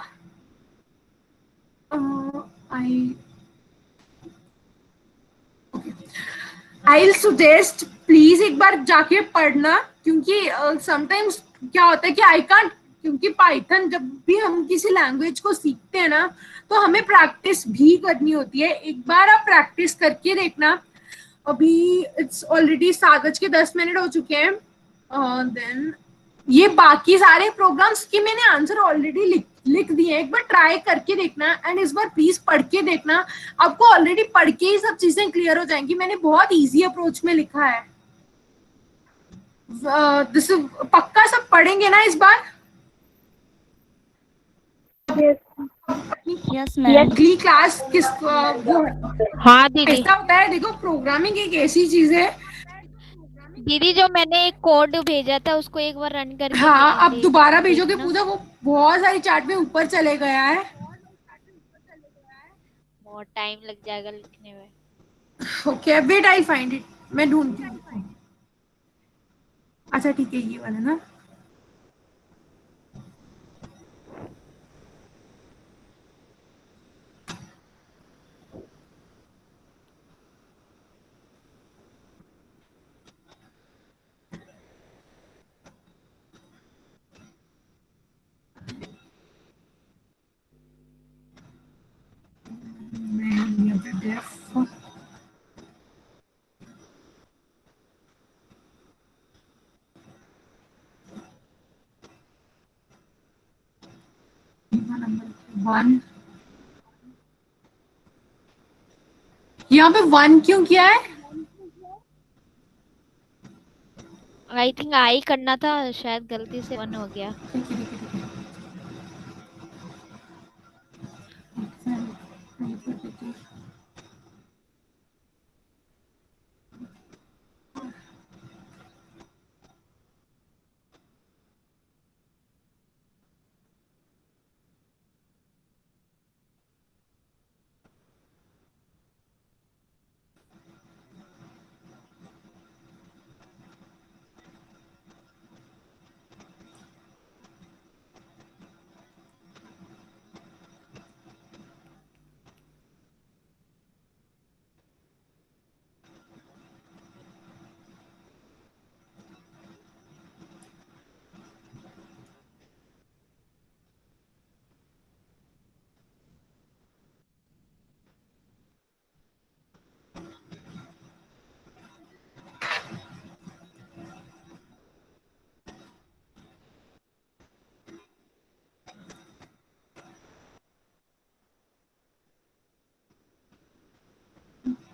आई सुजेस्ट प्लीज एक बार जाके पढ़ना, क्योंकि समटाइम्स क्या होता है कि आई कांट, क्योंकि पाइथन जब भी हम किसी लैंग्वेज को सीखते हैं ना, तो हमें प्रैक्टिस भी करनी होती है। एक बार आप प्रैक्टिस करके देखना। अभी इट्स ऑलरेडी 7:10 हो चुके हैं, देन ये बाकी सारे प्रोग्राम्स की मैंने आंसर ऑलरेडी लिख दिए, एक बार ट्राई करके देखना, एंड इस बार प्लीज पढ़ के देखना, आपको ऑलरेडी पढ़ के ही सब चीजें क्लियर हो जाएंगी। मैंने बहुत इजी अप्रोच में लिखा है, पक्का सब पढ़ेंगे ना इस बार? Yes ma'am. अगली क्लास किस वो हाँ दीदी। ऐसा होता है, देखो प्रोग्रामिंग एक ऐसी चीज है। दीदी जो मैंने एक कोड भेजा था उसको एक बार रन करके हाँ, अब दोबारा भेजोगे देखना। पूजा, वो बहुत सारी चार्ट में ऊपर चले गया है। बहुत टाइम लग जाएगा लिखने में। Okay, wait I find it, मैं ढूंढती हूँ। अच्छा ठीक है, ये वाला ना, वन, यहाँ पे 1 क्यों किया है? आई थिंक आई करना था, शायद गलती से 1 हो गया।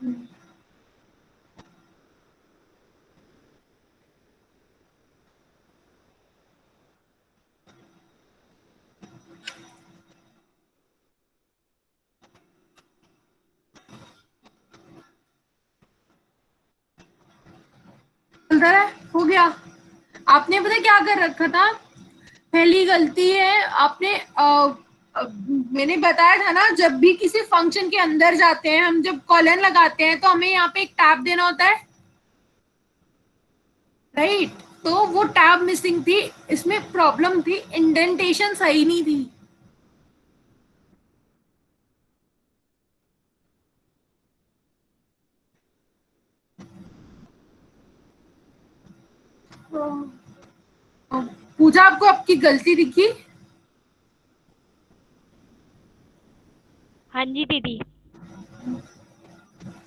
चल रहा है, हो गया। आपने पता क्या कर रखा था, पहली गलती है आपने मैंने बताया था ना, जब भी किसी फंक्शन के अंदर जाते हैं, हम जब कॉलन लगाते हैं तो हमें यहाँ पे एक टैब देना होता है, राइट? तो वो टैब मिसिंग थी, इसमें प्रॉब्लम थी, इंडेंटेशन सही नहीं थी। पूजा, आपको आपकी गलती दिखी? हाँ जी दीदी।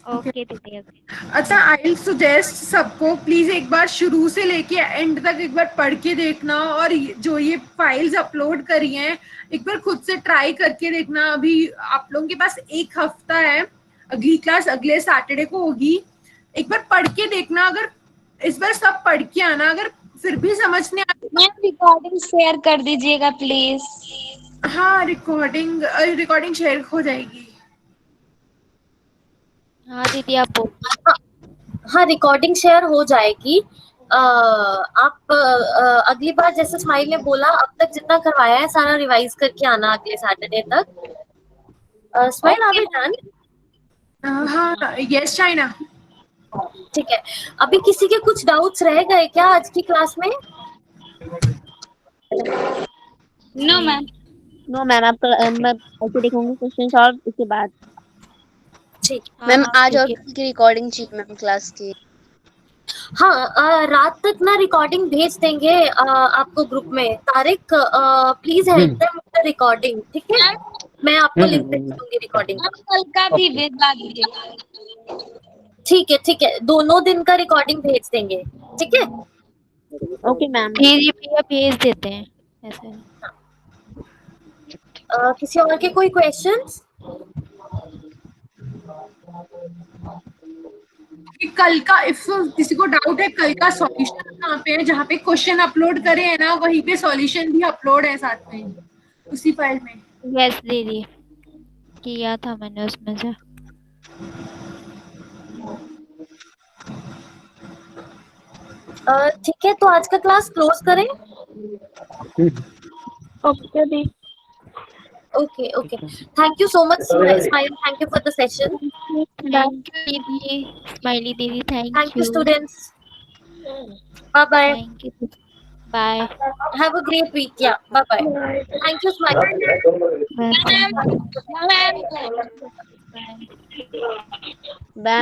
ओके दीदी, ओके। अच्छा, आई विल सजेस्ट सबको प्लीज एक बार शुरू से लेके एंड तक एक बार पढ़ के देखना, और जो ये फाइल्स अपलोड करी हैं एक बार खुद से ट्राई करके देखना। अभी आप लोगों के पास एक हफ्ता है, अगली क्लास अगले सैटरडे को होगी। एक बार पढ़ के देखना, अगर इस बार सब पढ़ के आना, अगर फिर भी समझ नहीं आ रही, मैम रिकॉर्डिंग शेयर कर दीजिएगा प्लीज। हाँ रिकॉर्डिंग शेयर हो जाएगी। हाँ दीदी आप बोल। हाँ रिकॉर्डिंग शेयर हो जाएगी। आप अगली बार जैसे स्माइल ने बोला, अब तक जितना करवाया है सारा रिवाइज करके आना अगले सैटरडे तक। Smile are we done? हाँ यस चाइना। ठीक है, अभी किसी के कुछ डाउट्स रह गए क्या आज की क्लास में? No ma'am. नो मैम, आप मैं ऐसे देखूंगी क्वेश्चन सॉल्व उसके बाद। ठीक मैम आज और कल की रिकॉर्डिंग चाहिए मैम क्लास की। हाँ रात तक ना रिकॉर्डिंग भेज देंगे आपको ग्रुप में। Tariq please help them with the recording, ठीक है? मैं आपको लिंक भेज दूंगी रिकॉर्डिंग का। कल का भी भेजवा दीजिए। ठीक है, दोनों दिन का रिकॉर्डिंग भेज देंगे, ठीक है? Okay ma'am. दीदी भैया भेज देते हैं ऐसे। किसी और के कोई क्वेश्चंस? कल का, इफ किसी को डाउट है, कल का सॉल्यूशन कहाँ पे है? जहाँ पे क्वेश्चन अपलोड करे हैं ना, वहीं पे सॉल्यूशन भी अपलोड है साथ में उसी फाइल में। यस दीदी, किया था मैंने उसमें से। ठीक है, तो आज का क्लास क्लोज करें? Okay the. Okay. Thank you so much, Smile. Thank you for the session. Thank you दीदी, स्माइली दीदी, Thank you, students. Bye-bye. Thank you. Bye. Have a great week. Yeah, bye-bye. Thank you, Smile. Bye. Ma'am ma'am